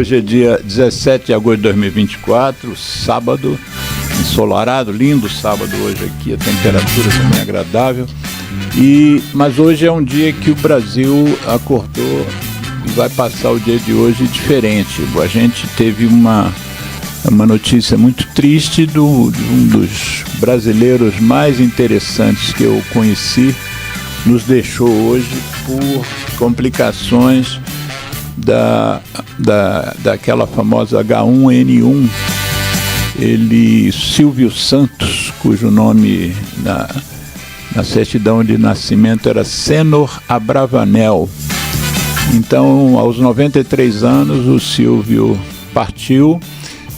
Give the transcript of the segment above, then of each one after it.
Hoje é dia 17 de agosto de 2024, sábado, ensolarado, lindo sábado hoje aqui, a temperatura também é agradável. Mas hoje é um dia que o Brasil acordou e vai passar o dia de hoje diferente. A gente teve uma notícia muito triste de um dos brasileiros mais interessantes que eu conheci, nos deixou hoje por complicações daquela famosa H1N1. Silvio Santos, cujo nome na certidão de nascimento era Senor Abravanel. Então, aos 93 anos, o Silvio partiu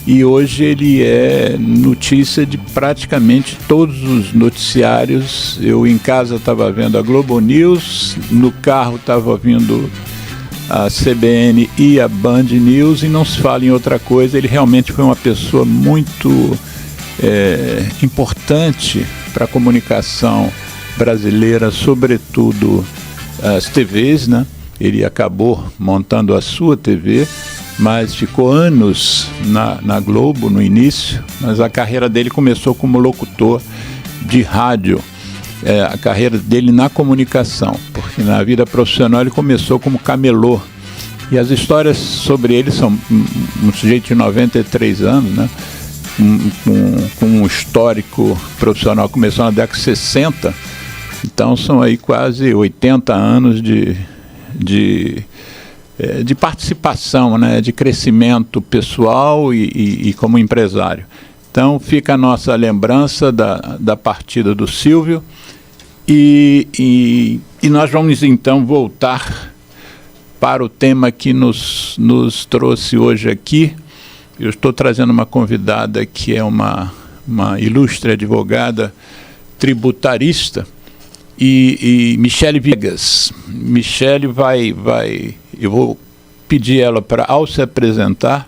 e hoje ele é notícia de praticamente todos os noticiários. Eu em casa estava vendo a Globo News, no carro estava ouvindo a CBN e a Band News, e não se fala em outra coisa. Ele realmente foi uma pessoa muito importante para a comunicação brasileira, sobretudo as TVs, né? Ele acabou montando a sua TV, mas ficou anos na Globo no início, mas a carreira dele começou como locutor de rádio. A carreira dele na comunicação, porque na vida profissional ele começou como camelô. E as histórias sobre ele são um sujeito de 93 anos, né? Com um histórico profissional, começou na década de 60, então são aí quase 80 anos de participação, né? De crescimento pessoal e como empresário. Então fica a nossa lembrança da partida do Silvio. E nós vamos então voltar para o tema que nos trouxe hoje aqui. Eu estou trazendo uma convidada que é uma ilustre advogada tributarista, e Michele Viegas. Michele eu vou pedir ela para, ao se apresentar,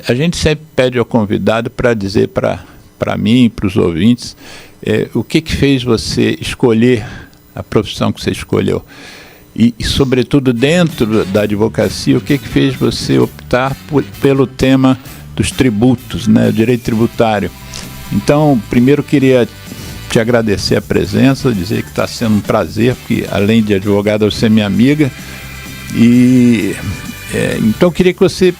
a gente sempre pede ao convidado para dizer para mim e para os ouvintes o que fez você escolher a profissão que você escolheu. E sobretudo, dentro da advocacia, o que fez você optar pelo tema dos tributos, né, o direito tributário. Então, primeiro queria te agradecer a presença, dizer que está sendo um prazer, porque além de advogada, você é minha amiga. Então, queria que você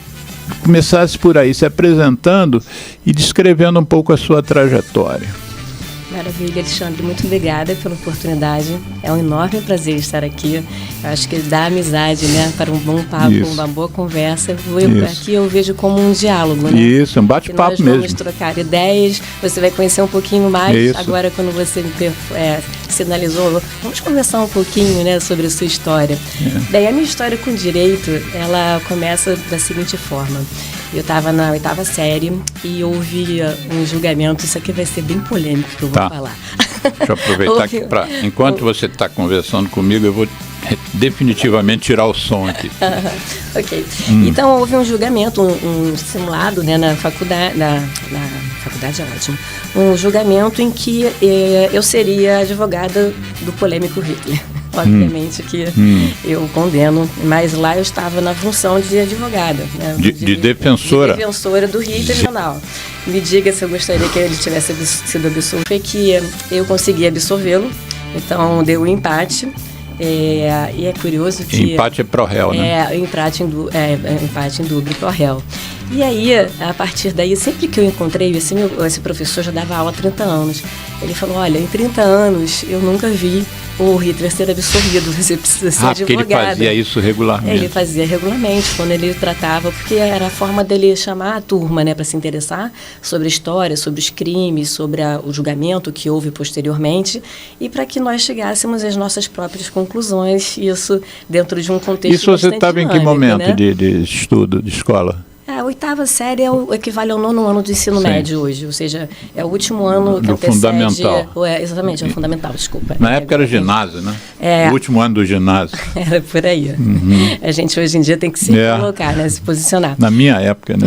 começasse por aí, se apresentando e descrevendo um pouco a sua trajetória. Maravilha, Alexandre, muito obrigada pela oportunidade. É um enorme prazer estar aqui. Eu acho que dá amizade, né, para um bom papo, uma boa conversa. Aqui eu vejo como um diálogo, né? Isso, um bate-papo mesmo. Nós vamos trocar ideias, você vai conhecer um pouquinho mais. Isso. Agora, quando você me sinalizou, vamos conversar um pouquinho, né, sobre a sua história. Daí, a minha história com direito, ela começa da seguinte forma. Eu estava na 8ª série e houve um julgamento. Isso aqui vai ser bem polêmico que eu vou falar. Deixa eu aproveitar aqui enquanto você está conversando comigo, eu vou definitivamente tirar o som aqui. Ok. Então houve um julgamento, um simulado, né, na faculdade, na faculdade é ótimo, um julgamento em que eu seria advogada do polêmico Hitler. Obviamente que eu condeno, mas lá eu estava na função de advogada, né? De defensora. De defensora do Hitler Nacional. Me diga se eu gostaria que ele tivesse sido absolvido. Foi que eu consegui absolvê-lo, então deu um empate. E é curioso que... Empate é pro réu, né? Empate em dúvida pro réu. E aí, a partir daí, sempre que eu encontrei, esse professor já dava aula há 30 anos. Ele falou, olha, em 30 anos eu nunca vi o Hitler ser absorvido, você precisa ser advogado. Porque ele fazia isso regularmente. Ele fazia regularmente, quando ele tratava, porque era a forma dele chamar a turma, né, para se interessar sobre a história, sobre os crimes, sobre o julgamento que houve posteriormente, e para que nós chegássemos às nossas próprias conclusões, isso dentro de um contexto Isso você estava em que momento, né? de estudo, de escola? A 8ª série equivale ao 9º ano do ensino médio hoje, ou seja, é o último ano que do antecede... fundamental. Exatamente, é o fundamental, desculpa. Na época era ginásio, né? O último ano do ginásio. Era por aí. A gente hoje em dia tem que se colocar, né, se posicionar. Na minha época, né?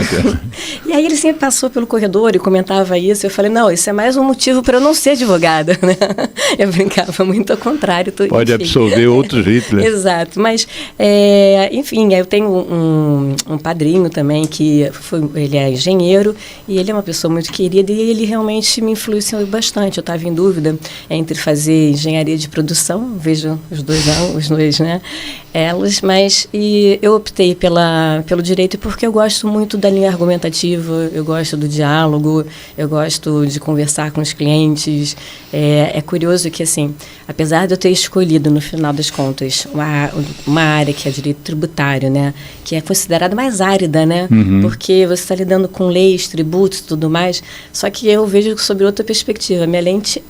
E aí ele sempre passou pelo corredor e comentava isso, eu falei, não, isso é mais um motivo para eu não ser advogada, né? Eu brincava muito ao contrário. Pode absorver outros Hitler. Exato, mas, enfim, eu tenho um padrinho também, ele é engenheiro, e ele é uma pessoa muito querida, e ele realmente me influenciou bastante. Eu estava em dúvida entre fazer engenharia de produção, vejo os dois, né, mas eu optei pelo direito porque eu gosto muito da linha argumentativa, eu gosto do diálogo, eu gosto de conversar com os clientes. É curioso que, assim, apesar de eu ter escolhido, no final das contas, uma área que é direito tributário, né, que é considerada mais árida, né, porque você está lidando com leis, tributos e tudo mais, só que eu vejo sobre outra perspectiva. Minha lente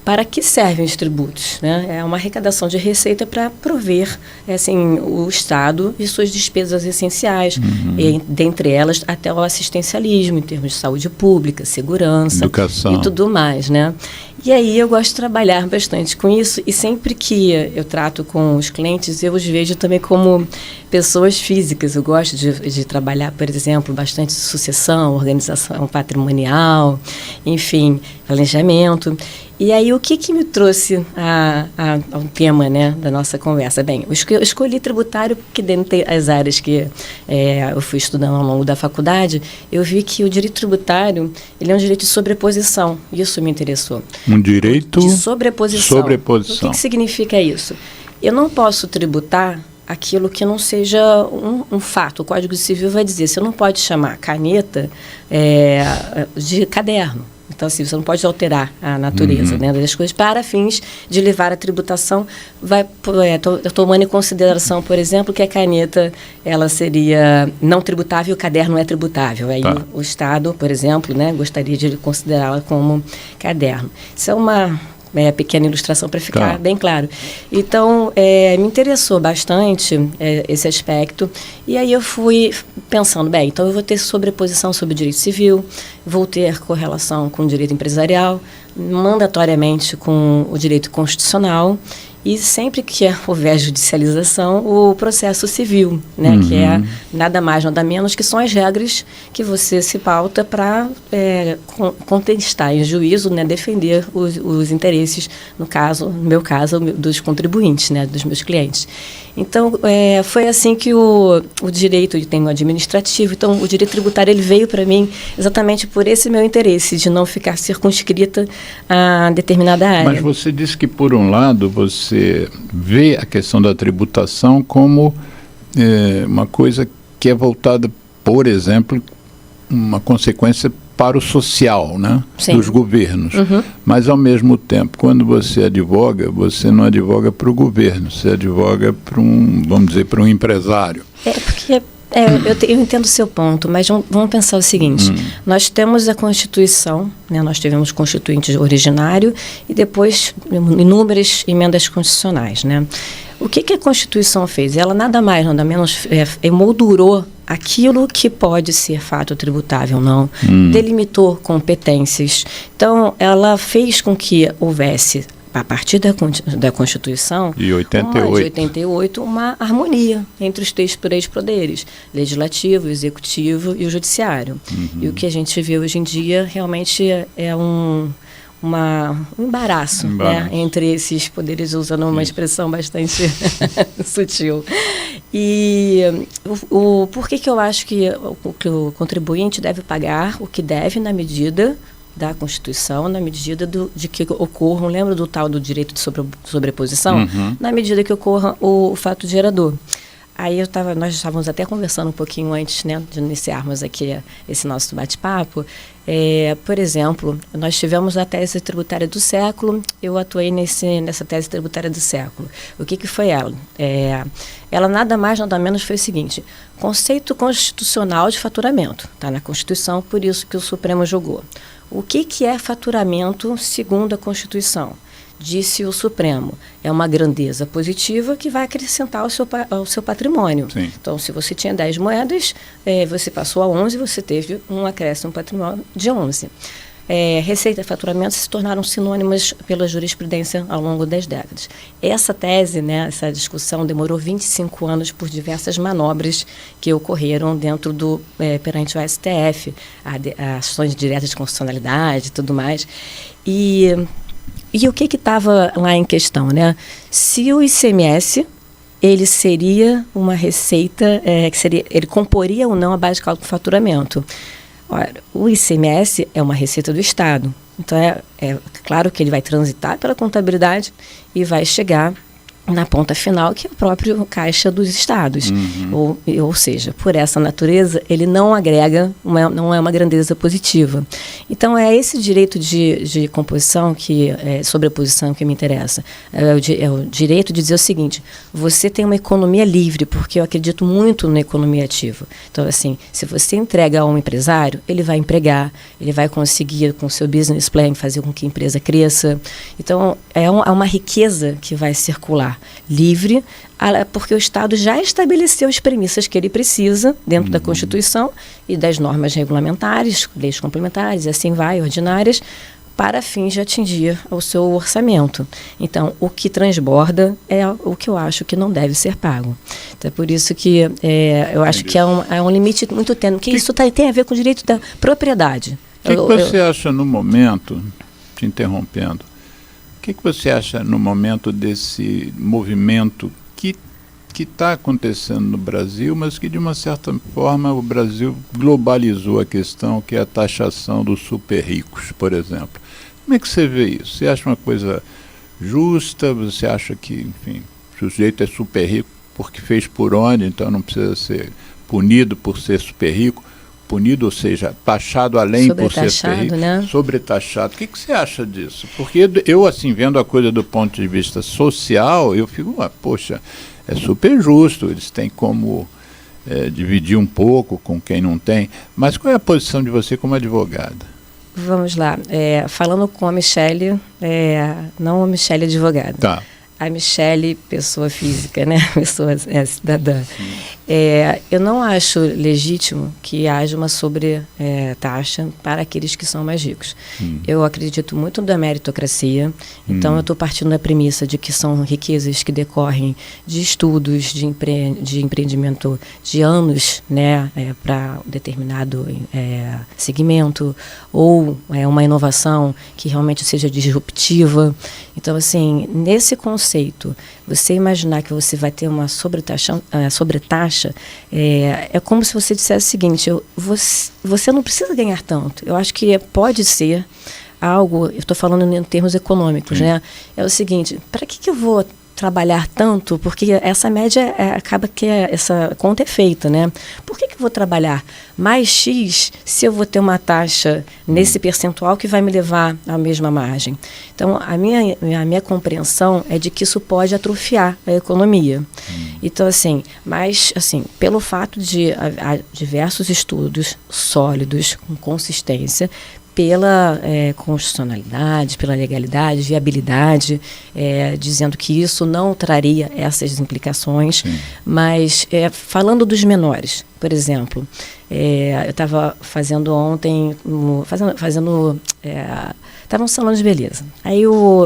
para que servem os tributos, né? É uma arrecadação de receita para prover, assim, o Estado e suas despesas essenciais, e, dentre elas até o assistencialismo, em termos de saúde pública, segurança, educação e tudo mais, né? E aí eu gosto de trabalhar bastante com isso, e sempre que eu trato com os clientes, eu os vejo também como pessoas físicas. Eu gosto de trabalhar, por exemplo, bastante sucessão, organização patrimonial, enfim, planejamento. E aí, o que me trouxe ao tema, né, da nossa conversa? Bem, eu escolhi tributário porque, dentre as áreas que eu fui estudando ao longo da faculdade, eu vi que o direito tributário, ele é um direito de sobreposição. Isso me interessou. Um direito de sobreposição. O que significa isso? Eu não posso tributar aquilo que não seja um fato. O Código Civil vai dizer, você não pode chamar caneta de caderno. Então, assim, você não pode alterar a natureza, né, das coisas para fins de levar a tributação, tomando em consideração, por exemplo, que a caneta ela seria não tributável e o caderno não é tributável. Aí o Estado, por exemplo, né, gostaria de considerá-la como caderno. Isso é uma pequena ilustração para ficar bem claro. Então, me interessou bastante esse aspecto, e aí eu fui pensando, bem, então eu vou ter sobreposição sobre o direito civil, vou ter correlação com o direito empresarial, mandatoriamente com o direito constitucional, e sempre que houver judicialização, o processo civil, né, que é nada mais, nada menos que são as regras que você se pauta para contestar em juízo, né, defender os interesses, no meu caso, dos contribuintes, né, dos meus clientes. Então, foi assim que o direito tem o administrativo. Então, o direito tributário ele veio para mim exatamente por esse meu interesse de não ficar circunscrita a determinada área. Mas você disse que, por um lado, você vê a questão da tributação como uma coisa que é voltada, por exemplo, uma consequência para o social, né, dos governos. Mas, ao mesmo tempo, quando você advoga, você não advoga para o governo, você advoga para vamos dizer, para um empresário. Porque eu entendo o seu ponto, mas vamos pensar o seguinte, nós temos a Constituição, né, nós tivemos Constituinte originário e depois inúmeras emendas constitucionais, né? O que a Constituição fez? Ela nada mais, nada menos emoldurou aquilo que pode ser fato tributável ou não, delimitou competências. Então, ela fez com que houvesse, a partir da Constituição de 88, uma harmonia entre os três poderes, legislativo, executivo e o judiciário. E o que a gente vê hoje em dia realmente é um embaraço, né, entre esses poderes, usando uma expressão bastante sutil. E por que eu acho que o contribuinte deve pagar o que deve na medida da Constituição, na medida de que ocorram, lembra do tal do direito de sobreposição? Na medida que ocorra o fato gerador. Aí nós estávamos até conversando um pouquinho antes, né, de iniciarmos aqui esse nosso bate-papo. Por exemplo, nós tivemos a tese tributária do século, eu atuei nessa tese tributária do século. O que foi ela? Ela nada mais, nada menos foi o seguinte, conceito constitucional de faturamento, está na Constituição, por isso que o Supremo julgou. O que é faturamento segundo a Constituição? disse o Supremo, é uma grandeza positiva que vai acrescentar ao seu patrimônio. Sim. Então, se você tinha 10 moedas, você passou a 11, você teve um acréscimo patrimônio de 11. Receita e faturamento se tornaram sinônimas pela jurisprudência ao longo das décadas. Essa tese, né, essa discussão demorou 25 anos por diversas manobras que ocorreram dentro perante o STF, ações diretas de constitucionalidade e tudo mais. E o que estava lá em questão, né? Se o ICMS ele seria uma receita, ele comporia ou não a base de cálculo do faturamento. Ora, o ICMS é uma receita do Estado. Então, é claro que ele vai transitar pela contabilidade e vai chegar na ponta final, que é o próprio caixa dos estados. Ou seja, por essa natureza, ele não agrega, não é uma grandeza positiva. Então, é esse direito de composição, sobreposição, que me interessa. É o direito de dizer o seguinte: você tem uma economia livre, porque eu acredito muito na economia ativa. Então, assim, se você entrega a um empresário, ele vai empregar, ele vai conseguir, com o seu business plan, fazer com que a empresa cresça. Então, é uma riqueza que vai circular livre, porque o Estado já estabeleceu as premissas que ele precisa dentro da Constituição e das normas regulamentares, leis complementares, e assim vai, ordinárias, para fins de atingir o seu orçamento. Então, o que transborda é o que eu acho que não deve ser pago. Então, é por isso que eu acho que é um limite muito tênue, que isso tem a ver com o direito da propriedade. O que você acha no momento, te interrompendo, o que você acha no momento desse movimento que está acontecendo no Brasil, mas que de uma certa forma o Brasil globalizou a questão, que é a taxação dos super ricos, por exemplo? Como é que você vê isso? Você acha uma coisa justa? Você acha que, enfim, o sujeito é super rico porque fez por onde, então não precisa ser punido por ser super rico? Punido, ou seja, taxado além por ser super rico, né? Sobretaxado. O que você acha disso? Porque eu, assim, vendo a coisa do ponto de vista social, eu fico, poxa, é super justo, eles têm como dividir um pouco com quem não tem. Mas qual é a posição de você como advogada? Vamos lá. Falando com a Michele, não a Michele advogada. Tá. A Michele, pessoa física, né? Pessoa cidadã. Eu não acho legítimo que haja uma taxa para aqueles que são mais ricos. Eu acredito muito na meritocracia, então eu estou partindo da premissa de que são riquezas que decorrem de estudos, de empreendimento de anos, né, para um determinado segmento, ou uma inovação que realmente seja disruptiva. Então, assim, nesse conceito, você imaginar que você vai ter uma sobretaxa, é como se você dissesse o seguinte: você não precisa ganhar tanto. Eu acho que pode ser algo, eu estou falando em termos econômicos, né? É o seguinte: para que eu vou trabalhar tanto? Porque essa média acaba que essa conta é feita, né? Por que eu vou trabalhar mais X se eu vou ter uma taxa nesse percentual que vai me levar à mesma margem? Então, a minha compreensão é de que isso pode atrofiar a economia. Então, assim, mas, assim, pelo fato de há diversos estudos sólidos, com consistência, pela constitucionalidade, pela legalidade, viabilidade, dizendo que isso não traria essas implicações. Sim. Mas, falando dos menores, por exemplo, eu estava fazendo ontem, estava no salão de beleza. Aí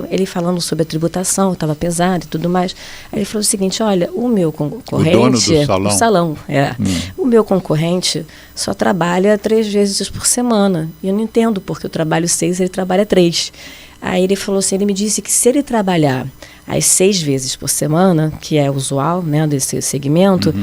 ele falando sobre a tributação, estava pesado e tudo mais. Aí ele falou o seguinte: olha, o meu concorrente... O dono do salão? O salão, O meu concorrente só trabalha 3 vezes por semana. E eu não entendo porque eu trabalho 6 e ele trabalha 3. Aí ele falou assim, ele me disse que se ele trabalhar as 6 vezes por semana, que é usual, né, desse segmento,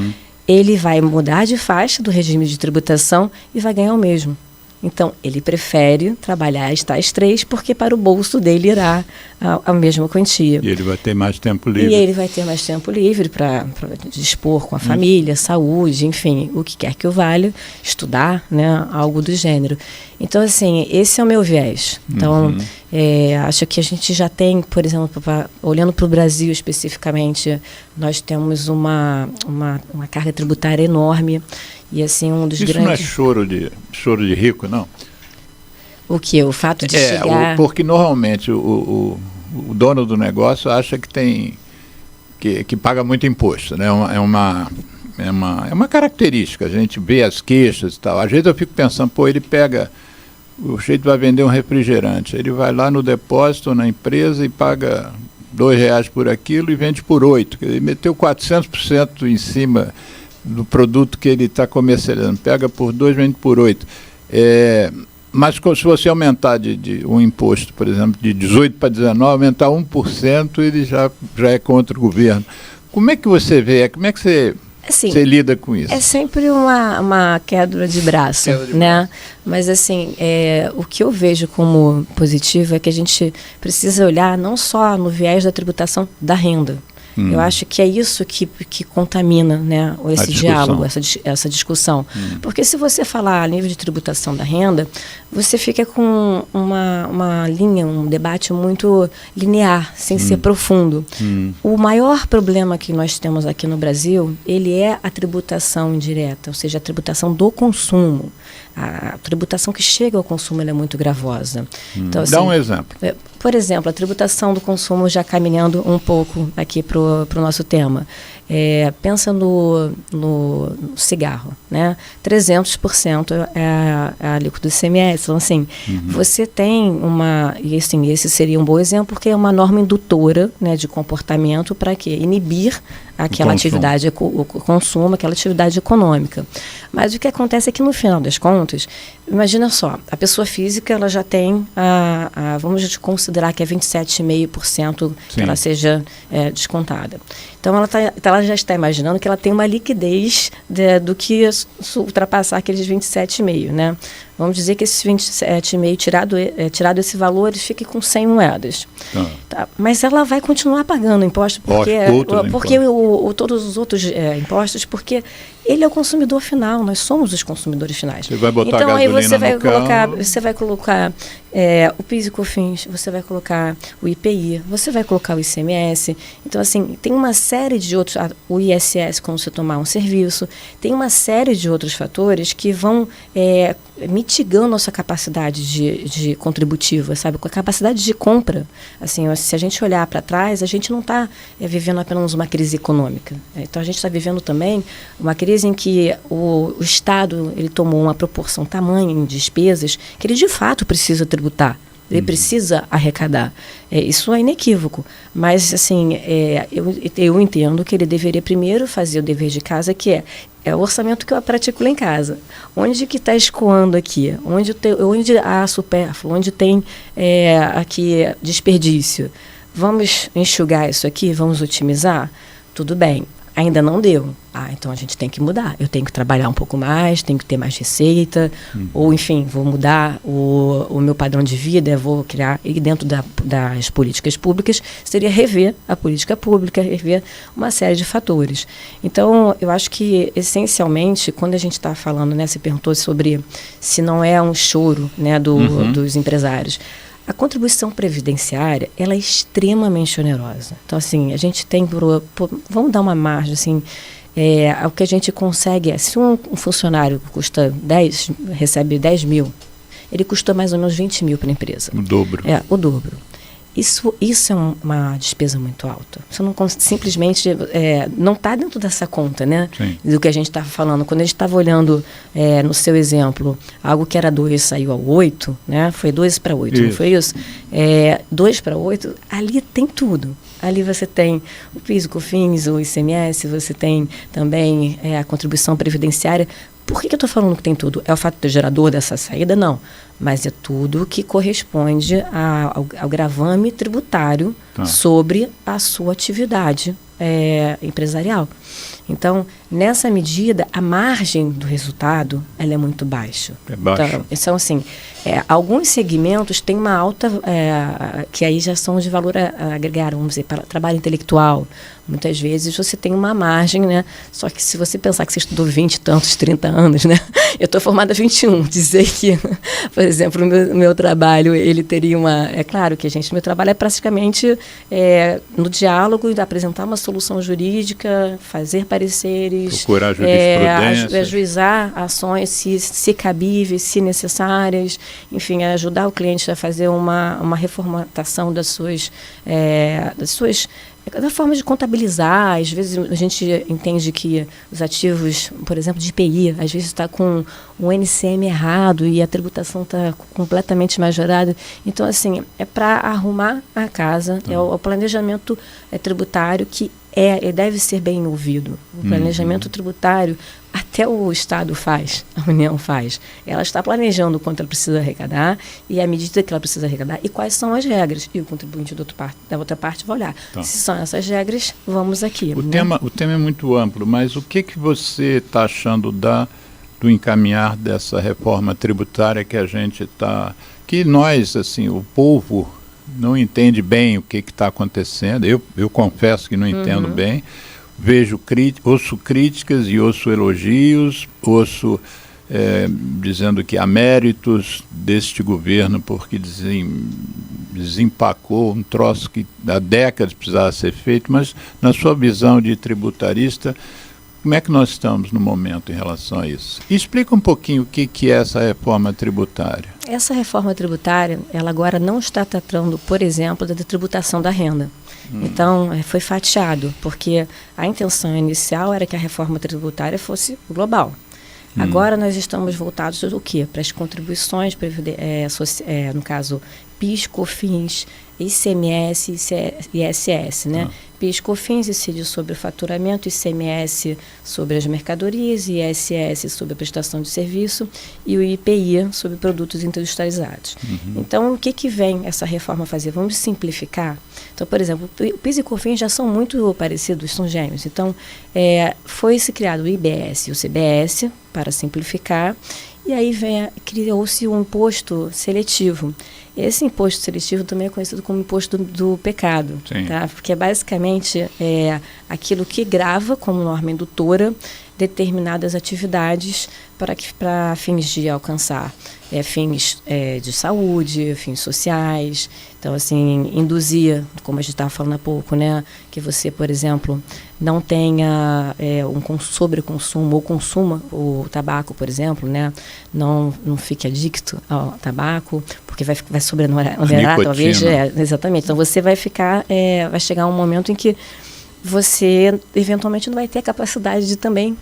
ele vai mudar de faixa do regime de tributação e vai ganhar o mesmo. Então, ele prefere trabalhar as tais 3, porque para o bolso dele irá a mesma quantia. E ele vai ter mais tempo livre. E ele vai ter mais tempo livre para dispor com a família, saúde, enfim, o que quer que o valha, estudar, né, algo do gênero. Então, assim, esse é o meu viés. Então, acho que a gente já tem, por exemplo, olhando para o Brasil especificamente, nós temos uma carga tributária enorme. E assim, um dos Isso grandes... não é choro de rico, não? O que? O fato de chegar... Porque normalmente o o dono do negócio acha que paga muito imposto, né? É uma característica, a gente vê as queixas e tal. Às vezes eu fico pensando, ele pega, o jeito vai vender um refrigerante, ele vai lá no depósito, na empresa e paga R$2 por aquilo e vende por 8. Ele meteu 400% em cima do produto que ele está comercializando. Pega por 2, vende por 8. Mas se você aumentar de um imposto, por exemplo, de 18 para 19, aumentar 1%, ele já é contra o governo. Como é que você vê? Como é que você lida com isso? É sempre uma queda de braço, né? Mas assim, o que eu vejo como positivo é que a gente precisa olhar não só no viés da tributação da renda. Eu acho que é isso que contamina, né, esse diálogo, essa discussão. Porque se você falar a nível de tributação da renda, você fica com uma linha, um debate muito linear, sem ser profundo. O maior problema que nós temos aqui no Brasil, ele é a tributação indireta, ou seja, a tributação do consumo. A tributação que chega ao consumo ela é muito gravosa. Então, assim, dá um exemplo. Por exemplo, a tributação do consumo, já caminhando um pouco aqui para o nosso tema. Pensa no cigarro, né? 300% é a alíquota do ICMS. Então, assim, você tem e assim, esse seria um bom exemplo, porque é uma norma indutora, né, de comportamento para quê? Inibir aquela atividade, o consumo, aquela atividade econômica. Mas o que acontece é que, no final das contas, imagina só, a pessoa física ela já tem, vamos considerar que é 27,5% que ela seja descontada. Então, ela já está imaginando que ela tem uma liquidez do que ultrapassar aqueles 27,5%, né? Vamos dizer que esses 27,5%, tirado esse valor, ele fique com 100 moedas. Tá? Mas ela vai continuar pagando imposto, porque todos os outros impostos, porque ele é o consumidor final, nós somos os consumidores finais. Você vai botar então, aí você vai colocar o PIS e COFINS, você vai colocar o IPI, você vai colocar o ICMS. Então, assim, tem uma série de outros, o ISS, quando você tomar um serviço, tem uma série de outros fatores que vão mitigando a sua capacidade de contributiva, sabe? Com a capacidade de compra. Assim, se a gente olhar para trás, a gente não está vivendo apenas uma crise econômica. Então, a gente está vivendo também uma crise em que o Estado ele tomou uma proporção tamanha em despesas que ele, de fato, precisa tributar. Ele precisa arrecadar. Isso é inequívoco. Mas, assim, eu entendo que ele deveria primeiro fazer o dever de casa, que é o orçamento que eu pratico lá em casa. Onde que está escoando aqui? Onde há supérfluo? Onde tem aqui desperdício? Vamos enxugar isso aqui? Vamos otimizar? Tudo bem. Ainda não deu. Então a gente tem que mudar. Eu tenho que trabalhar um pouco mais, tenho que ter mais receita, ou enfim, vou mudar o meu padrão de vida, vou criar, e dentro das políticas públicas, seria rever a política pública, rever uma série de fatores. Então, eu acho que, essencialmente, quando a gente está falando, né, você perguntou sobre se não é um choro, né, dos empresários. A contribuição previdenciária, ela é extremamente onerosa. Então, assim, a gente tem, vamos dar uma margem, assim, o que a gente consegue se um funcionário recebe 10 mil, ele custa mais ou menos 20 mil para a empresa. O dobro. O dobro. Isso é uma despesa muito alta. Você não simplesmente não está dentro dessa conta, né? Sim. Do que a gente estava falando. Quando a gente estava olhando, no seu exemplo, algo que era 2 saiu a 8, né? Foi 2 para 8, não foi isso? 2 para 8, ali tem tudo. Ali você tem o PIS, o COFINS, o ICMS, você tem também a contribuição previdenciária. Por que eu estou falando que tem tudo? É o fato do gerador dessa saída? Não. Mas é tudo que corresponde ao gravame tributário sobre a sua atividade empresarial. Então, nessa medida, a margem do resultado ela é muito baixa. É baixa. Então, assim, alguns segmentos têm uma alta, que aí já são de valor agregado, vamos dizer, para trabalho intelectual. Muitas vezes você tem uma margem, né? Só que se você pensar que você estudou 20 e tantos, 30 anos, né? Eu estou formada há 21. Dizer que, por exemplo, o meu trabalho, ele teria uma... É claro que, meu trabalho é praticamente no diálogo e apresentar uma solução jurídica, fazer pareceres, procurar jurisprudência, ajuizar ações se cabíveis, se necessárias, enfim, ajudar o cliente a fazer uma reformatação da forma de contabilizar. Às vezes a gente entende que os ativos, por exemplo, de IPI, às vezes está com o NCM errado e a tributação está completamente majorada. Então, assim, é para arrumar a casa, é o planejamento tributário que deve ser bem ouvido. O planejamento tributário até o Estado faz, a União faz. Ela está planejando quanto ela precisa arrecadar e a medida que ela precisa arrecadar e quais são as regras. E o contribuinte da outra parte vai olhar. Tá. Se são essas regras, vamos aqui. O tema é muito amplo, mas o que você está achando do encaminhar dessa reforma tributária que a gente está... Que nós, assim, o povo não entende bem o que está acontecendo. Eu confesso que não entendo bem. Ouço críticas e ouço elogios, dizendo que há méritos deste governo porque desempacou um troço que há décadas precisava ser feito, mas na sua visão de tributarista, como é que nós estamos no momento em relação a isso? E explica um pouquinho o que é essa reforma tributária. Essa reforma tributária, ela agora não está tratando, por exemplo, da tributação da renda. Então, foi fatiado, porque a intenção inicial era que a reforma tributária fosse global. Agora nós estamos voltados o quê? Para as contribuições, no caso, PIS, COFINS, ICMS e ISS, né? PIS, COFINS incide sobre o faturamento, ICMS sobre as mercadorias, ISS sobre a prestação de serviço e o IPI sobre produtos industrializados. Então, o que vem essa reforma fazer? Vamos simplificar. Então, por exemplo, o PIS e COFINS já são muito parecidos, são gêmeos. Então, foi-se criado o IBS e o CBS para simplificar, e aí criou-se um imposto seletivo. Esse imposto seletivo também é conhecido como imposto do pecado, tá? Porque basicamente aquilo que grava como norma indutora determinadas atividades para fins de alcançar fins de saúde, fins sociais. Então, assim, induzia, como a gente estava falando há pouco, né, que você, por exemplo, não tenha um sobreconsumo ou consuma o tabaco, por exemplo, né, não fique adicto ao tabaco, porque vai sobreonerar, talvez. Exatamente. Então, você vai chegar um momento em que você eventualmente não vai ter capacidade de também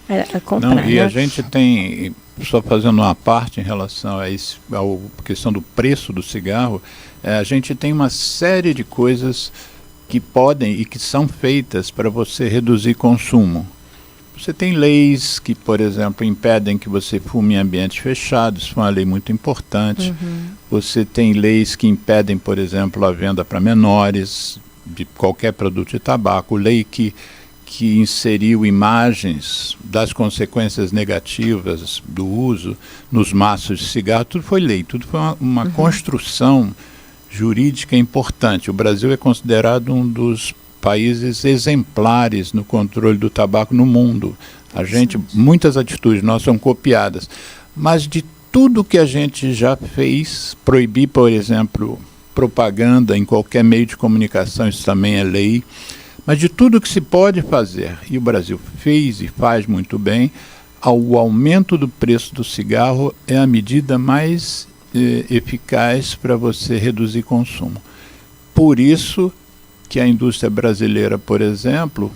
comprar. Não, e a gente tem, só fazendo uma parte em relação a questão do preço do cigarro, a gente tem uma série de coisas que podem e que são feitas para você reduzir consumo. Você tem leis que, por exemplo, impedem que você fume em ambientes fechados, isso é uma lei muito importante. Você tem leis que impedem, por exemplo, a venda para menores de qualquer produto de tabaco, lei que inseriu imagens das consequências negativas do uso nos maços de cigarro, tudo foi lei, tudo foi uma construção jurídica importante. O Brasil é considerado um dos países exemplares no controle do tabaco no mundo. Muitas atitudes nossas são copiadas, mas de tudo que a gente já fez, proibir, por exemplo, propaganda em qualquer meio de comunicação, isso também é lei, mas de tudo que se pode fazer, e o Brasil fez e faz muito bem, o aumento do preço do cigarro é a medida mais eficaz para você reduzir consumo. Por isso que a indústria brasileira, por exemplo,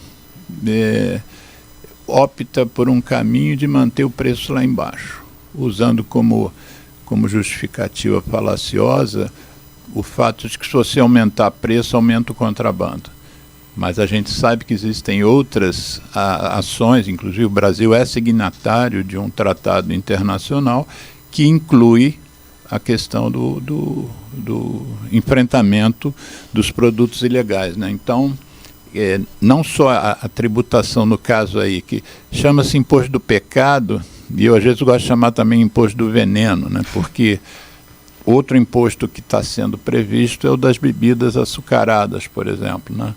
opta por um caminho de manter o preço lá embaixo, usando como justificativa falaciosa o fato de que se você aumentar preço, aumenta o contrabando. Mas a gente sabe que existem outras ações, inclusive o Brasil é signatário de um tratado internacional que inclui a questão do enfrentamento dos produtos ilegais, né? Então, não só a tributação, no caso aí, que chama-se imposto do pecado, e eu às vezes gosto de chamar também imposto do veneno, né? Porque outro imposto que está sendo previsto é o das bebidas açucaradas, por exemplo, né?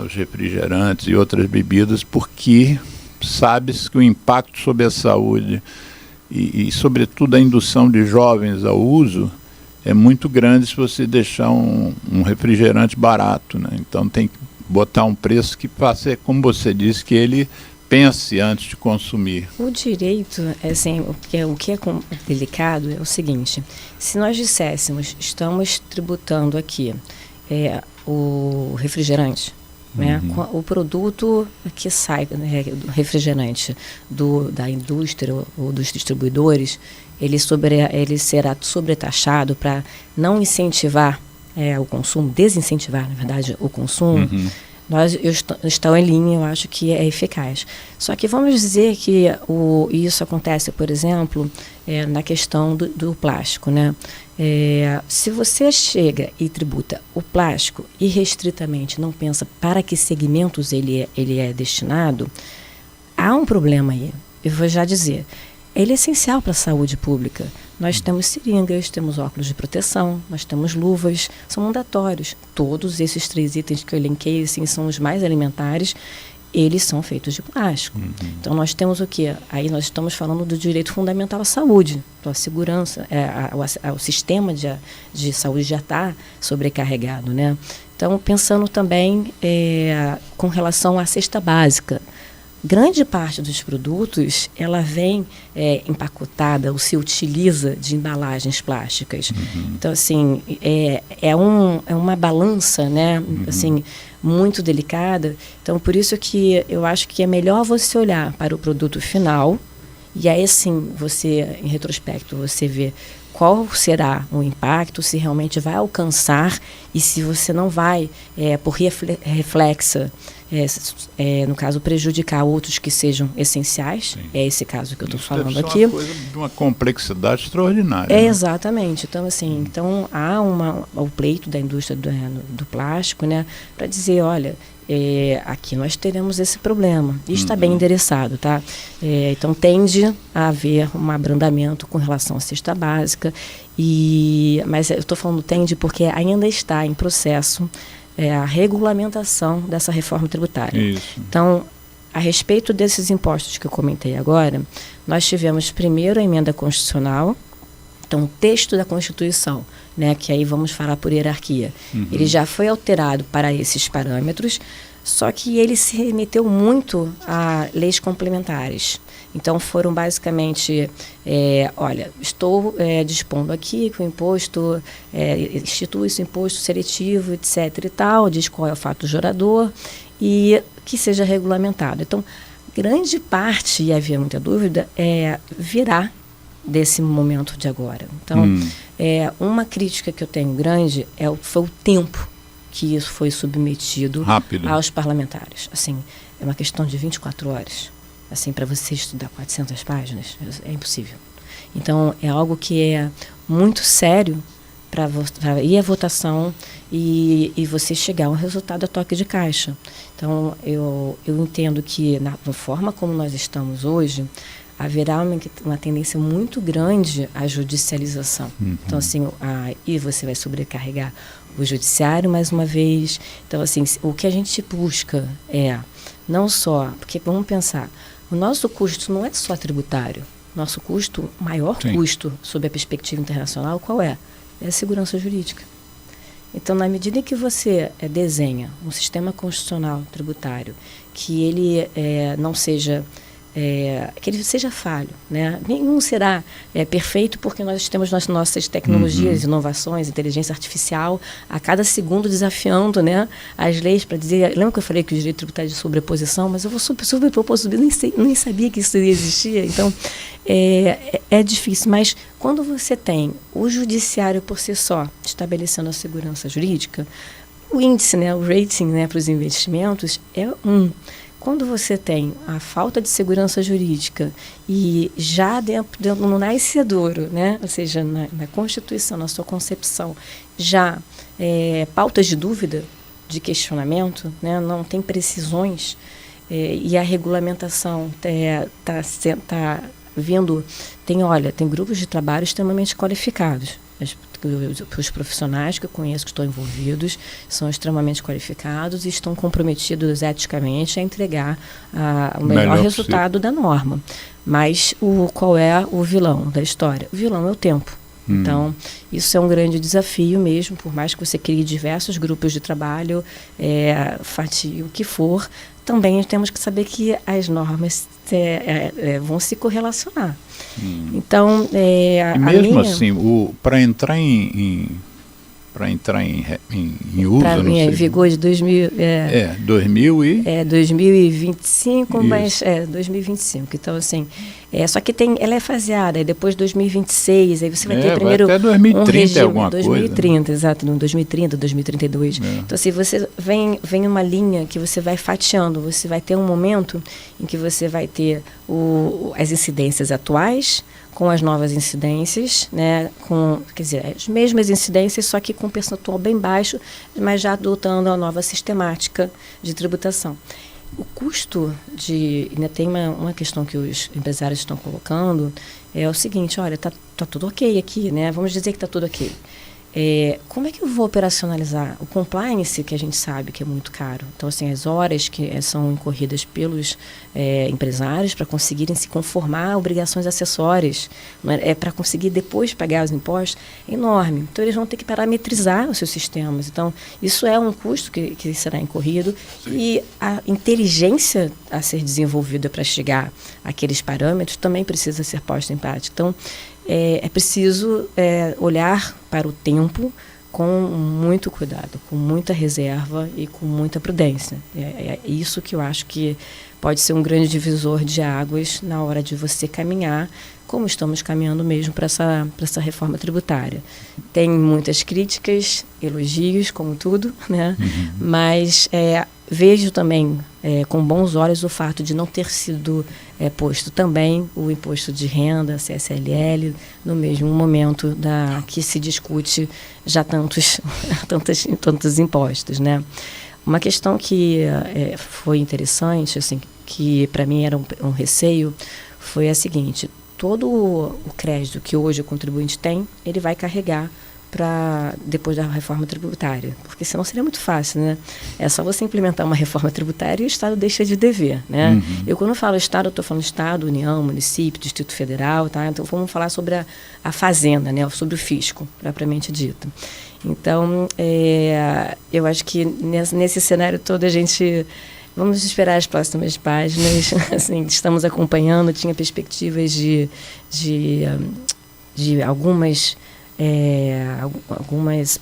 Os refrigerantes e outras bebidas, porque sabe-se que o impacto sobre a saúde e sobretudo a indução de jovens ao uso é muito grande se você deixar um refrigerante barato, né? Então tem que botar um preço que faça, como você disse, que ele pense antes de consumir. O direito, assim, o que é delicado é o seguinte: se nós disséssemos, estamos tributando aqui o refrigerante, né, o produto que sai, né, do refrigerante da indústria ou dos distribuidores, ele será sobretaxado para não incentivar o consumo, desincentivar, na verdade, o consumo. Estão em linha, eu acho que é eficaz. Só que vamos dizer que isso acontece, por exemplo, na questão do plástico, né? Se você chega e tributa o plástico irrestritamente, não pensa para que segmentos ele é destinado, há um problema aí. Eu vou já dizer. Ele é essencial para a saúde pública. Nós temos seringas, temos óculos de proteção, nós temos luvas, são mandatórios. Todos esses 3 itens que eu elenquei, assim, são os mais alimentares, eles são feitos de plástico. Então nós temos o quê? Aí nós estamos falando do direito fundamental à saúde, então a segurança, o sistema de saúde já está sobrecarregado, né? Então, pensando também com relação à cesta básica, grande parte dos produtos, ela vem empacotada ou se utiliza de embalagens plásticas. Então, assim, é uma balança, né, assim, muito delicada. Então, por isso que eu acho que é melhor você olhar para o produto final e aí, sim, você, em retrospecto, você vê qual será o impacto, se realmente vai alcançar e se você não vai, por reflexa, no caso, prejudicar outros que sejam essenciais. Sim. É esse caso que eu estou falando aqui. É uma coisa de uma complexidade extraordinária. Né? Exatamente. Então, assim, há o pleito da indústria do plástico, né, para dizer, olha, aqui nós teremos esse problema. E está bem endereçado, tá? Então, tende a haver um abrandamento com relação à cesta básica. Mas eu estou falando tende porque ainda está em processo a regulamentação dessa reforma tributária. Isso. Então, a respeito desses impostos que eu comentei agora, nós tivemos primeiro a emenda constitucional, então o texto da Constituição, né, que aí vamos falar por hierarquia, ele já foi alterado para esses parâmetros, só que ele se remeteu muito a leis complementares. Então, foram basicamente, olha, estou dispondo aqui que o imposto, institui-se o imposto seletivo, etc. e tal, diz qual é o fato gerador e que seja regulamentado. Então, grande parte, e havia muita dúvida, virá desse momento de agora. Então, uma crítica que eu tenho grande foi o tempo que isso foi submetido aos parlamentares. Assim, é uma questão de 24 horas. Assim, para você estudar 400 páginas, é impossível. Então, é algo que é muito sério para ir à votação e você chegar a um resultado a toque de caixa. Então, eu entendo que, na forma como nós estamos hoje, haverá uma tendência muito grande à judicialização. Então, assim, e você vai sobrecarregar o judiciário mais uma vez. Então, assim, o que a gente busca não só... Porque, vamos pensar, o nosso custo não é só tributário. Nosso custo, maior custo, sob a perspectiva internacional, qual é? É a segurança jurídica. Então, na medida em que você desenha um sistema constitucional tributário que ele não seja... que ele seja falho, né? Nenhum será perfeito porque nós temos nossas tecnologias, inovações, inteligência artificial a cada segundo desafiando, né, as leis para dizer... Lembra que eu falei que o direito tributário é de sobreposição? Mas eu vou sobrepor, nem sabia que isso existia. Então, é difícil. Mas quando você tem o judiciário por si só estabelecendo a segurança jurídica, o índice, né, o rating, né, para os investimentos é Quando você tem a falta de segurança jurídica e já dentro no nascedouro, né? Ou seja, na Constituição, na sua concepção, já pautas de dúvida, de questionamento, né? Não tem precisões, e a regulamentação está vindo... Tem grupos de trabalho extremamente qualificados. Os profissionais que eu conheço que estão envolvidos são extremamente qualificados e estão comprometidos eticamente a entregar o melhor resultado da norma. Mas qual é o vilão da história? O vilão é o tempo. Então, isso é um grande desafio mesmo, por mais que você crie diversos grupos de trabalho, fatie o que for, também temos que saber que as normas vão se correlacionar. Então, e mesmo assim, para entrar em uso, não sei. Em vigor de 2025, mas 2025. Então, assim, só que ela é faseada, depois 2026, aí você vai ter primeiro até 2030 regime, alguma 2030, coisa. Exato, no 2030, 2032. Então, assim, você vem uma linha que você vai fatiando, você vai ter um momento em que você vai ter as incidências atuais, com as novas incidências, né, quer dizer, as mesmas incidências, só que com um percentual bem baixo, mas já adotando a nova sistemática de tributação. O custo ainda tem uma questão que os empresários estão colocando, é o seguinte, olha, tá tudo ok aqui, né, vamos dizer que está tudo ok. Como é que eu vou operacionalizar o compliance, que a gente sabe que é muito caro? Então, assim, as horas que são incorridas pelos empresários para conseguirem se conformar a obrigações acessórias, para conseguir depois pagar os impostos, é enorme. Então, eles vão ter que parametrizar os seus sistemas. Então, isso é um custo que será incorrido. Sim. E a inteligência a ser desenvolvida para chegar àqueles parâmetros também precisa ser posta em prática. Então, é preciso olhar para o tempo com muito cuidado, com muita reserva e com muita prudência. É isso que eu acho que pode ser um grande divisor de águas na hora de você caminhar, como estamos caminhando mesmo para essa reforma tributária. Tem muitas críticas, elogios, como tudo, né? Mas vejo também com bons olhos o fato de não ter sido posto também o imposto de renda, CSLL, no mesmo momento que se discute já tantos impostos, né? Uma questão que foi interessante, assim, que para mim era um receio, foi a seguinte: todo o crédito que hoje o contribuinte tem, ele vai carregar depois da reforma tributária, porque senão seria muito fácil, né? É só você implementar uma reforma tributária e o Estado deixa de dever, né? Eu, quando falo Estado, eu estou falando Estado, União, município, Distrito Federal, tá? Então vamos falar sobre a fazenda, né? Sobre o fisco, propriamente dito. Então, eu acho que nesse cenário todo a gente... Vamos esperar as próximas páginas. Assim, estamos acompanhando, tinha perspectivas de algumas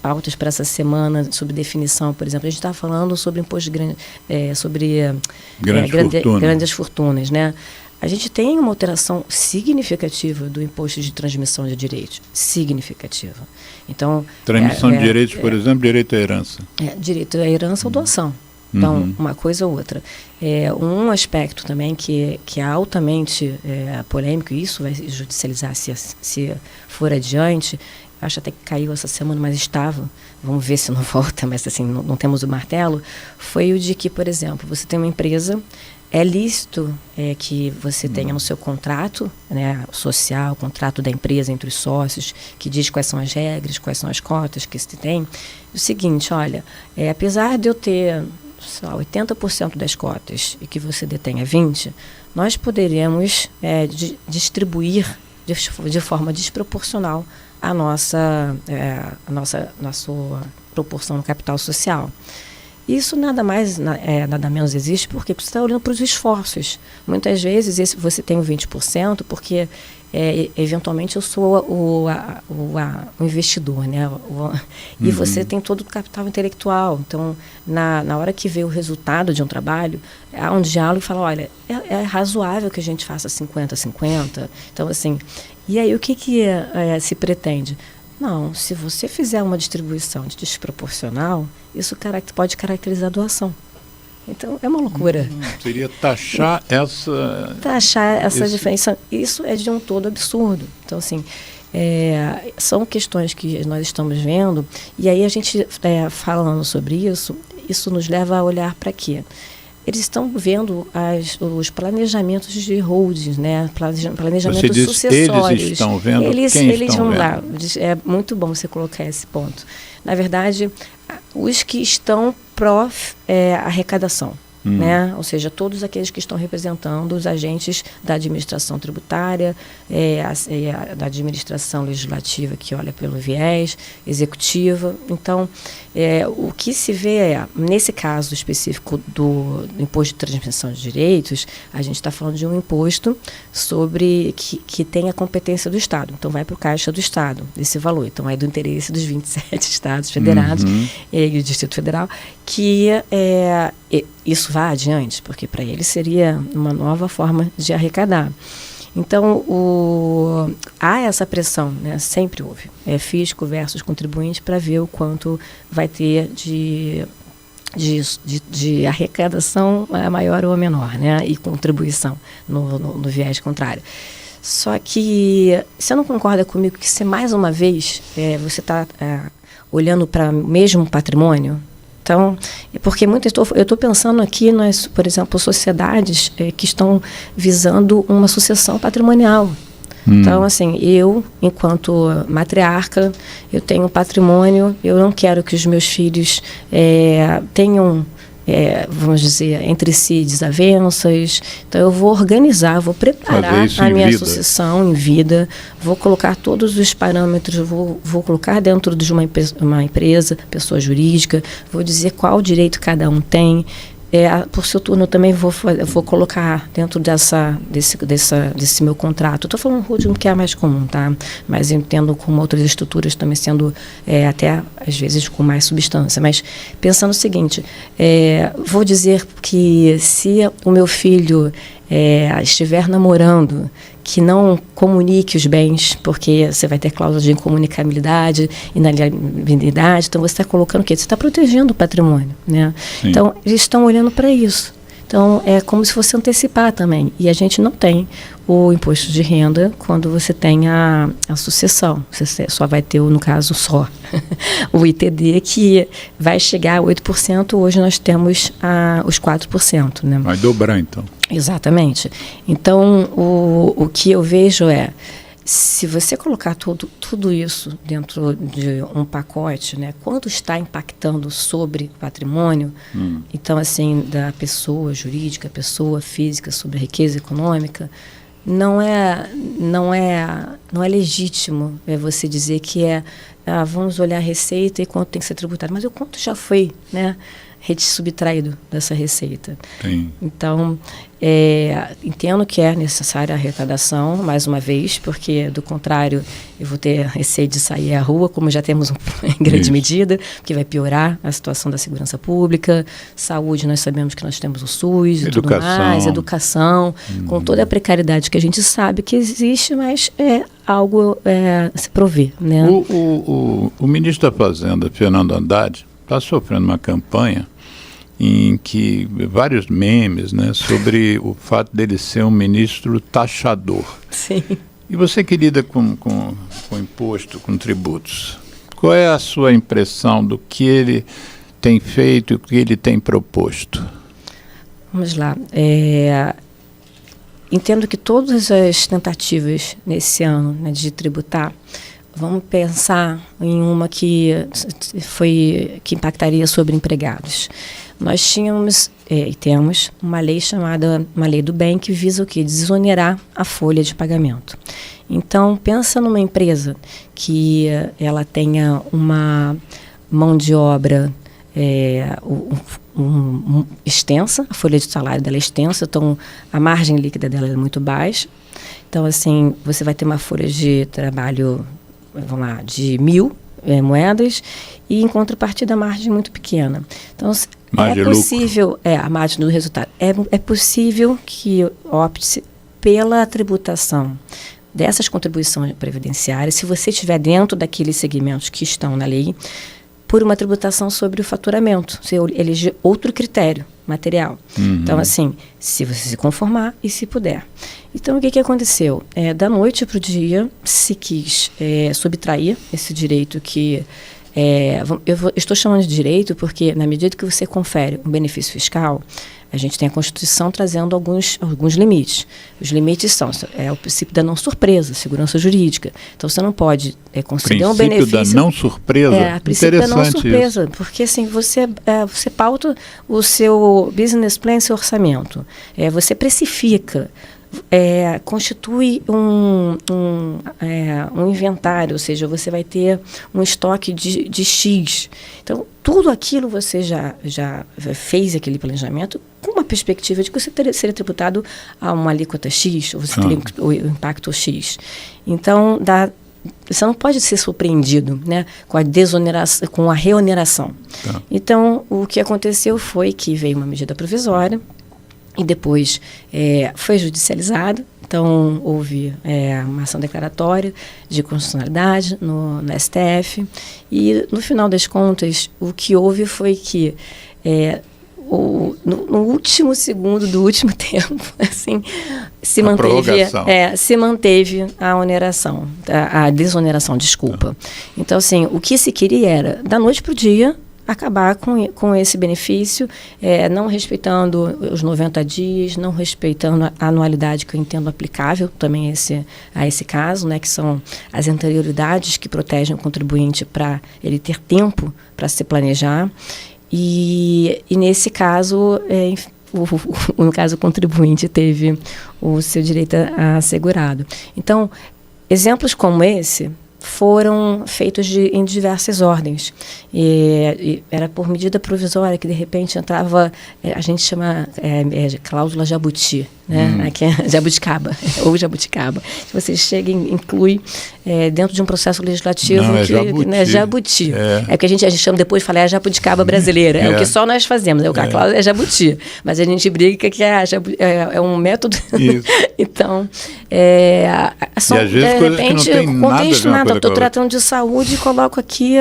pautas para essa semana sobre definição, por exemplo. A gente estava falando sobre imposto sobre grandes fortunas, né? A gente tem uma alteração significativa do imposto de transmissão de direitos, significativa. Então, transmissão de direitos, por exemplo, direito à herança. Direito à herança ou doação. Então, uma coisa ou outra. Um aspecto também que é altamente polêmico, e isso vai judicializar se for adiante. Acho até que caiu essa semana, mas estava. Vamos ver se não volta, mas assim, não temos o martelo. Foi o de que, por exemplo, você tem uma empresa, é lícito que você tenha no seu contrato, né, social, contrato da empresa entre os sócios, que diz quais são as regras, quais são as cotas que se tem. O seguinte, olha, apesar de eu ter 80% das cotas e que você detenha 20%, nós poderíamos distribuir de forma desproporcional a nossa proporção no capital social. Isso nada mais, nada menos existe porque você está olhando para os esforços. Muitas vezes você tem o 20% porque eventualmente eu sou o investidor, né? E você tem todo o capital intelectual. Então, na hora que vê o resultado de um trabalho, há um diálogo e fala, olha, é razoável que a gente faça 50-50. Então, assim, e aí o que se pretende? Não, se você fizer uma distribuição desproporcional, isso pode caracterizar a doação. Então, é uma loucura. Seria taxar essa diferença. Isso é de um todo absurdo. Então, assim, são questões que nós estamos vendo, e aí a gente, falando sobre isso nos leva a olhar para quê? Eles estão vendo os planejamentos de holdings, né? Planejamentos sucessórios. Eles estão vendo? Eles vão vendo? Lá. É muito bom você colocar esse ponto. Na verdade, os que estão pró-arrecadação. né? Ou seja, todos aqueles que estão representando os agentes da administração tributária, da administração legislativa, que olha pelo viés, executiva. Então, o que se vê nesse caso específico do imposto de transmissão de direitos, a gente está falando de um imposto sobre que tem a competência do Estado. Então, vai para o caixa do Estado, esse valor. Então, é do interesse dos 27 Estados federados e o Distrito Federal, que isso vá adiante, porque para ele seria uma nova forma de arrecadar. Então, há essa pressão, né? Sempre houve. Fisco versus contribuinte para ver o quanto vai ter de arrecadação maior ou menor, né? E contribuição no viés contrário. Só que você não concorda comigo que se mais uma vez você está olhando para o mesmo patrimônio? Então, porque eu estou pensando aqui nas, por exemplo, sociedades que estão visando uma sucessão patrimonial. Então, assim, eu, enquanto matriarca, eu tenho patrimônio, eu não quero que os meus filhos tenham, vamos dizer, entre si desavenças. Então, eu vou organizar, vou preparar a minha sucessão em vida, vou colocar todos os parâmetros, vou colocar dentro de uma empresa, pessoa jurídica, vou dizer qual direito cada um tem. Por seu turno, eu também vou colocar dentro desse meu contrato. Estou falando o que é mais comum, tá? Mas eu entendo como outras estruturas também sendo até, às vezes, com mais substância. Mas pensando o seguinte, vou dizer que se o meu filho estiver namorando, que não comunique os bens, porque você vai ter cláusulas de incomunicabilidade, inalienabilidade, então você está colocando o quê? Você está protegendo o patrimônio, né? Então, eles estão olhando para isso. Então, é como se fosse antecipar também. E a gente não tem o imposto de renda quando você tem a sucessão. Você só vai ter, no caso, só o ITD, que vai chegar a 8%. Hoje nós temos os 4%. Né? Vai dobrar, então. Exatamente. Então, o que eu vejo se você colocar tudo isso dentro de um pacote, né, quanto está impactando sobre patrimônio, então, assim, da pessoa jurídica, pessoa física, sobre a riqueza econômica, não é legítimo você dizer que vamos olhar a receita e quanto tem que ser tributado. Mas o quanto já foi, né, subtraído dessa receita. Sim. Então, entendo que é necessária a arrecadação, mais uma vez, porque, do contrário, eu vou ter receio de sair à rua, como já temos em grande medida, que vai piorar a situação da segurança pública. Saúde, nós sabemos que nós temos o SUS e tudo mais, educação, com toda a precariedade que a gente sabe que existe, mas é algo a se prover. Né? O ministro da Fazenda, Fernando Haddad, está sofrendo uma campanha em que vários memes, né, sobre o fato dele ser um ministro taxador. Sim. E você que lida com imposto, com tributos, qual é a sua impressão do que ele tem feito e o que ele tem proposto? Vamos lá. Entendo que todas as tentativas nesse ano, né, de tributar, vamos pensar em uma que impactaria sobre empregados. Nós tínhamos e temos uma lei chamada uma lei do bem, que visa o quê? Desonerar a folha de pagamento. Então, pensa numa empresa que ela tenha uma mão de obra extensa, a folha de salário dela é extensa, então a margem líquida dela é muito baixa. Então, assim, você vai ter uma folha de trabalho, vamos lá, de 1.000 moedas, e em contrapartida a margem muito pequena. Então, é possível, a margem do resultado, é possível que opte pela tributação dessas contribuições previdenciárias, se você estiver dentro daqueles segmentos que estão na lei, por uma tributação sobre o faturamento, você eleger outro critério material. Então, assim, se você se conformar e se puder. Então, o que aconteceu? Da noite para o dia, se quis subtrair esse direito que... eu estou chamando de direito porque, na medida que você confere um benefício fiscal, a gente tem a Constituição trazendo alguns limites. Os limites são o princípio da não surpresa, segurança jurídica. Então, você não pode conceder um benefício... Princípio da não surpresa? O princípio da não surpresa, isso. Porque assim, você pauta o seu business plan, seu orçamento. Você precifica, constitui um inventário, ou seja, você vai ter um estoque de X. Então, tudo aquilo você já fez aquele planejamento com uma perspectiva de que você seria tributado a uma alíquota X, ou você teria o impacto X. Então, você não pode ser surpreendido, né, com a desoneração, com a reoneração. Então, o que aconteceu foi que veio uma medida provisória e depois foi judicializado. Então, houve uma ação declaratória de constitucionalidade no STF e, no final das contas, o que houve foi que no último segundo do último tempo, assim, se manteve a oneração, a desoneração, desculpa. Então, assim, o que se queria era, da noite para o dia, acabar com esse benefício, não respeitando os 90 dias, não respeitando a anualidade que eu entendo aplicável também a esse caso, né, que são as anterioridades que protegem o contribuinte para ele ter tempo para se planejar. E nesse caso, no caso, o contribuinte teve o seu direito assegurado. Então, exemplos como esse foram feitos em diversas ordens. E era por medida provisória que, de repente, entrava, a gente chama de cláusula jabuti, né? Aqui é jabuticaba, ou jabuticaba. Você chega e inclui dentro de um processo legislativo jabuti. É que a gente chama depois de falar a brasileira. É o que só nós fazemos. A cláusula é jabuti. Mas a gente briga que é um método. Então, são, e às vezes, de repente, que não tem contexto nada. Estou tratando de saúde e coloco aqui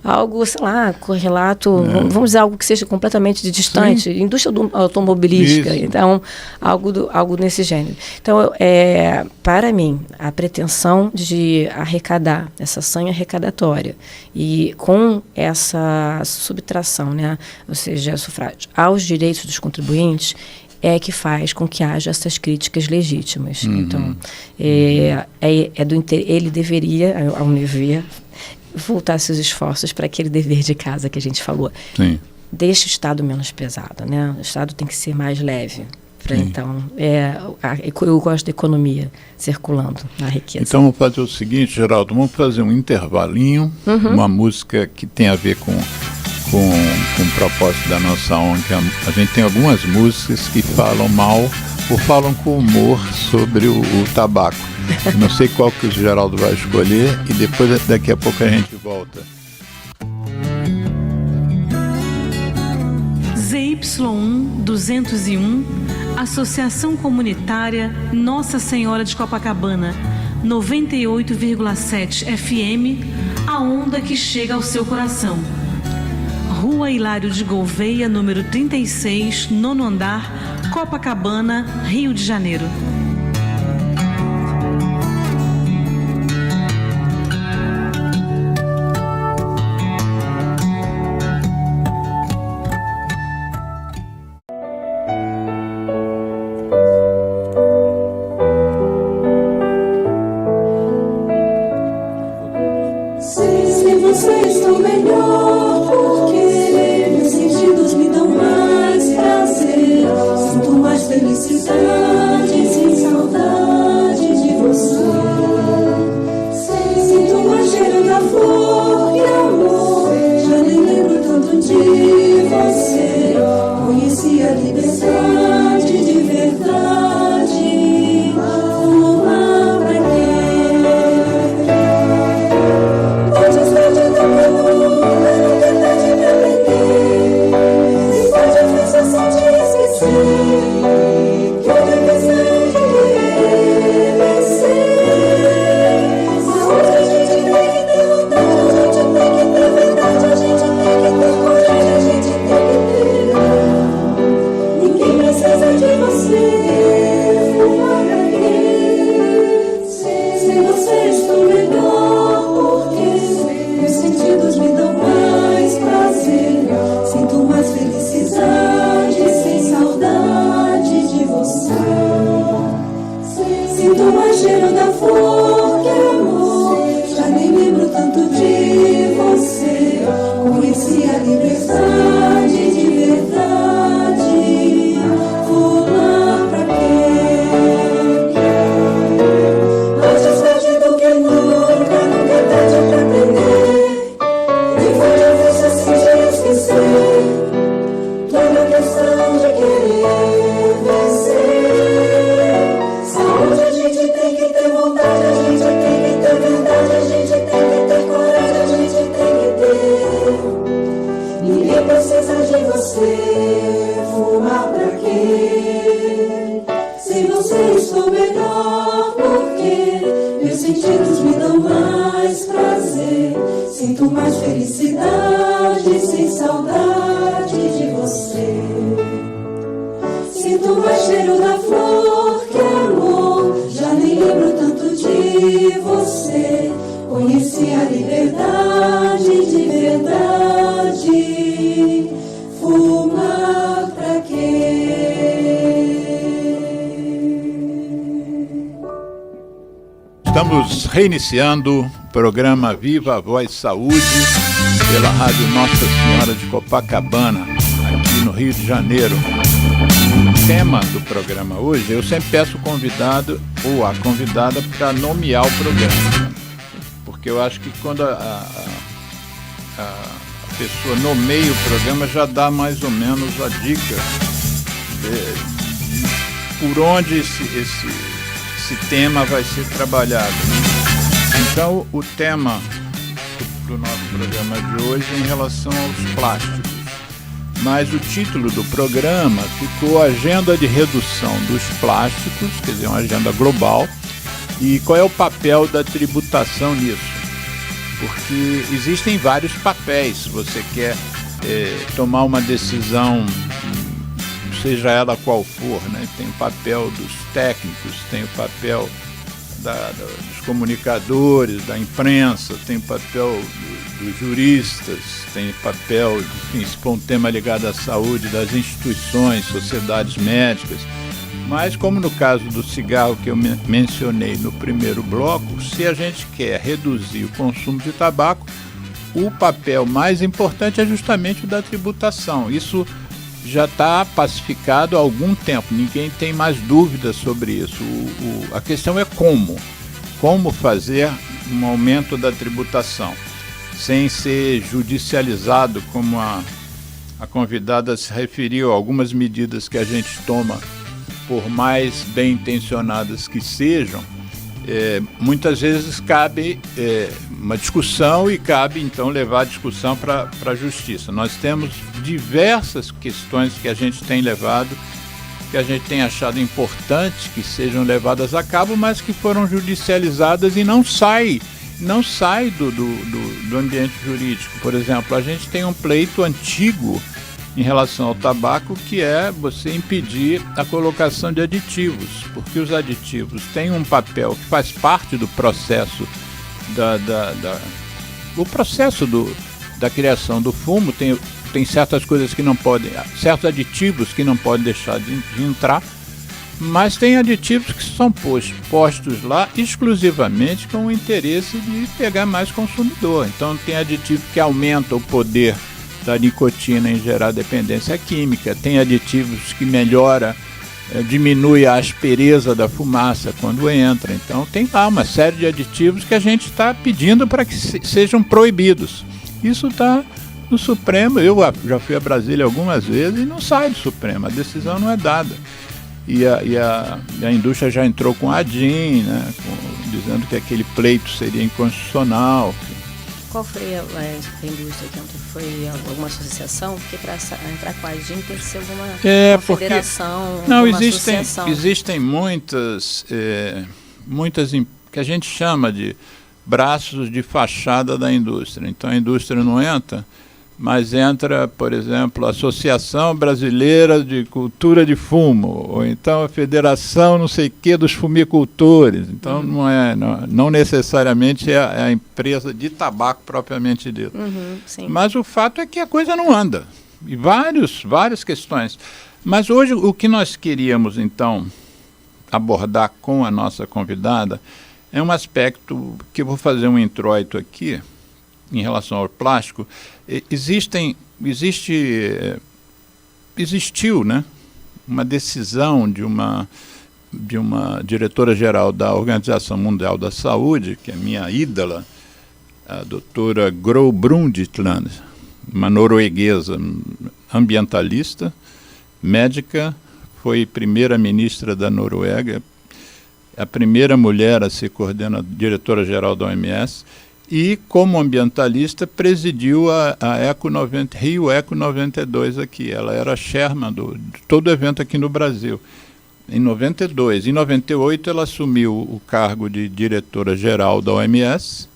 algo, sei lá, correlato, vamos dizer, algo que seja completamente distante, indústria automobilística, então, algo nesse gênero. Então, para mim, a pretensão de arrecadar, essa sanha arrecadatória, e com essa subtração, né, ou seja, sufrágio aos direitos dos contribuintes, que faz com que haja essas críticas legítimas. Então, ele deveria, ao meu ver, voltar seus esforços para aquele dever de casa que a gente falou. Sim. Deixa o Estado menos pesado, né? O Estado tem que ser mais leve. Então, eu gosto da economia circulando na riqueza. Então, vamos fazer o seguinte, Geraldo, vamos fazer um intervalinho, uma música que tem a ver com o propósito da nossa ONG. A gente tem algumas músicas que falam mal ou falam com humor sobre o tabaco. Eu não sei qual que o Geraldo vai escolher e depois, daqui a pouco, a gente volta. ZY1 201, Associação Comunitária Nossa Senhora de Copacabana, 98,7 FM, a onda que chega ao seu coração. Rua Hilário de Gouveia, número 36, 9º andar, Copacabana, Rio de Janeiro. Se você está melhor, porque meus sentidos me dão mais prazer, sinto mais felicidade, sem saudade de você. Sinto mais cheiro da flor e amor, já nem lembro tanto de você. Conheci a liberdade de verdade, vamos lá pra quê? Pode estar de namoro, não tentar de me aprender, e pode a sensação de esquecer, que eu tenho questão de reconhecer. Aonde a gente tem que ter vontade, a gente tem que ter verdade, a gente tem que ter coragem de cheiro da flor, que amor. Já nem lembro tanto de você. Conheci a liberdade de verdade. Fumar pra quê? Antes tarde do que nunca, nunca é tarde pra aprender. E foi difícil assim de esquecer. Toda questão de querer vencer. Saúde a gente tem que ter vontade, a gente tem que ter verdade, a gente tem que ter coragem, a gente tem que ter. Ninguém precisa de você. Fumar pra quê? Sem você estou melhor, porque meus sentidos me dão mais prazer. Sinto mais felicidade, sem saudade de você. Sinto mais cheiro da flor, que amor. Já nem lembro tanto de você. Conheci a liberdade de verdade. Fumar pra quê? Estamos reiniciando o programa Viva a Voz Saúde pela Rádio Nossa Senhora de Copacabana, aqui no Rio de Janeiro. O tema do programa hoje, eu sempre peço o convidado ou a convidada para nomear o programa, porque eu acho que quando a pessoa nomeia o programa já dá mais ou menos a dica por onde esse tema vai ser trabalhado. Então, o tema do nosso programa de hoje é em relação aos plásticos. Mas o título do programa ficou Agenda de Redução dos Plásticos, quer dizer, uma agenda global. E qual é o papel da tributação nisso? Porque existem vários papéis. Se você quer tomar uma decisão, seja ela qual for, né? Tem o papel dos técnicos, tem o papel dos comunicadores, da imprensa, tem o papel dos juristas, tem o papel, enfim, se for um tema ligado à saúde, das instituições, sociedades médicas. Mas, como no caso do cigarro que eu mencionei no primeiro bloco, se a gente quer reduzir o consumo de tabaco, o papel mais importante é justamente o da tributação. Isso já está pacificado há algum tempo, ninguém tem mais dúvidas sobre isso. A questão é como fazer um aumento da tributação, sem ser judicializado, como a convidada se referiu a algumas medidas que a gente toma, por mais bem intencionadas que sejam, muitas vezes cabe uma discussão e cabe então levar a discussão para a justiça. Nós temos diversas questões que a gente tem levado, que a gente tem achado importante que sejam levadas a cabo, mas que foram judicializadas e não sai do ambiente jurídico. Por exemplo, a gente tem um pleito antigo em relação ao tabaco, que é você impedir a colocação de aditivos, porque os aditivos têm um papel que faz parte do processo o processo da criação do fumo. Tem certas coisas que não podem, certos aditivos que não podem deixar de entrar, mas tem aditivos que são postos lá exclusivamente com o interesse de pegar mais consumidor. Então tem aditivo que aumenta o poder da nicotina em gerar dependência química, tem aditivos que diminui a aspereza da fumaça quando entra. Então tem lá uma série de aditivos que a gente está pedindo para que sejam proibidos. Isso está no Supremo. Eu já fui a Brasília algumas vezes e não sai do Supremo, a decisão não é dada. E a indústria já entrou com a ADIM, né, dizendo que aquele pleito seria inconstitucional. Qual foi a indústria que entrou? Foi alguma associação? Porque para entrar com a ADIM tem que ser alguma confederação, alguma associação. Existem muitas que a gente chama de braços de fachada da indústria. Então a indústria não entra, mas entra, por exemplo, a Associação Brasileira de Cultura de Fumo, ou então a Federação não sei que dos Fumicultores. Então não necessariamente é a empresa de tabaco propriamente dita. Sim. Mas o fato é que a coisa não anda. E várias questões. Mas hoje o que nós queríamos, então, abordar com a nossa convidada é um aspecto que eu vou fazer um introito aqui em relação ao plástico. Existiu, né, uma decisão de uma diretora-geral da Organização Mundial da Saúde, que é minha ídola, a doutora Gro Brundtland, uma norueguesa ambientalista, médica, foi primeira-ministra da Noruega, a primeira mulher a ser diretora-geral da OMS, e, como ambientalista, presidiu a Rio Eco 92 aqui. Ela era chairman de todo o evento aqui no Brasil, em 92. Em 98, ela assumiu o cargo de diretora-geral da OMS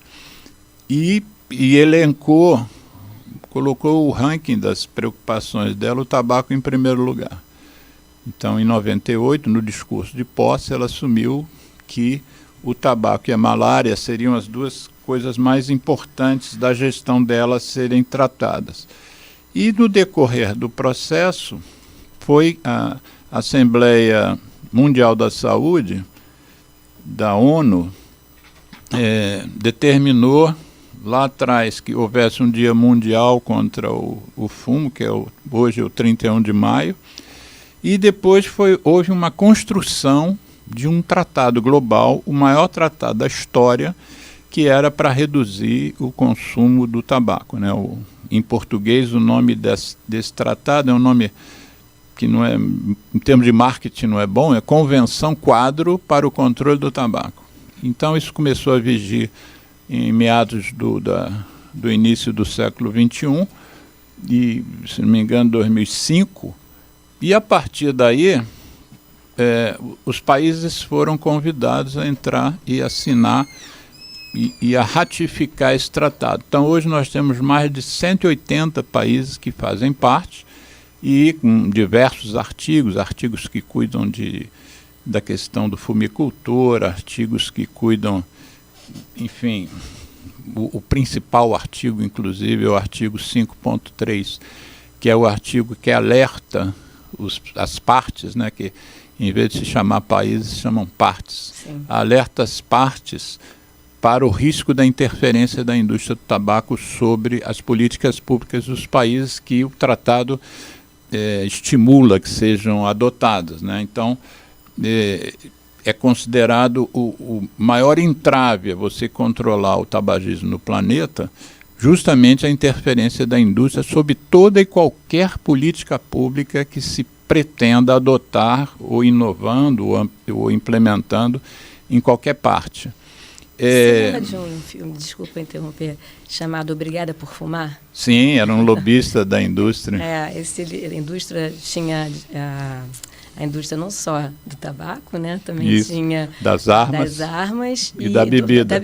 e colocou o ranking das preocupações dela, o tabaco em primeiro lugar. Então, em 98, no discurso de posse, ela assumiu que o tabaco e a malária seriam as duas coisas mais importantes da gestão dela serem tratadas. E no decorrer do processo, foi a Assembleia Mundial da Saúde, da ONU, determinou lá atrás que houvesse um dia mundial contra o fumo, que é hoje o 31 de maio, e depois houve uma construção de um tratado global, o maior tratado da história, que era para reduzir o consumo do tabaco, né? Em português, o nome desse tratado é um nome que não é, em termos de marketing não é bom, é Convenção Quadro para o Controle do Tabaco. Então isso começou a vigir em meados do início do século XXI, e, se não me engano, 2005, e a partir daí os países foram convidados a entrar e assinar e a ratificar esse tratado. Então hoje nós temos mais de 180 países que fazem parte, e com diversos artigos que cuidam da questão do fumicultor, artigos que cuidam, enfim, o principal artigo, inclusive, é o artigo 5.3, que é o artigo que alerta as partes, né, que em vez de se chamar países, se chamam partes. Sim. Alerta as partes para o risco da interferência da indústria do tabaco sobre as políticas públicas dos países que o tratado estimula que sejam adotadas, né? Então, é considerado o maior entrave a você controlar o tabagismo no planeta, justamente a interferência da indústria sobre toda e qualquer política pública que se pretenda adotar, ou inovando, ou implementando em qualquer parte. Você lembra de um filme, desculpa interromper, chamado Obrigada por Fumar? Sim, era um lobista da indústria. A indústria tinha a indústria não só do tabaco, né? Também tinha das armas e da bebida.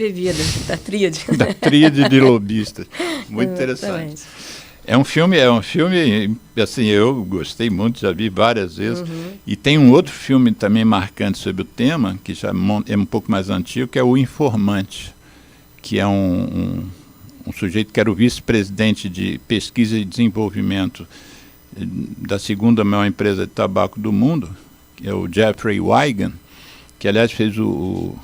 Da tríade. Da tríade de lobistas. Muito interessante. É um filme, assim, eu gostei muito, já vi várias vezes. Uhum. E tem um outro filme também marcante sobre o tema, que já é um pouco mais antigo, que é O Informante, que é um sujeito que era o vice-presidente de pesquisa e desenvolvimento da segunda maior empresa de tabaco do mundo, que é o Jeffrey Wigand, que aliás fez o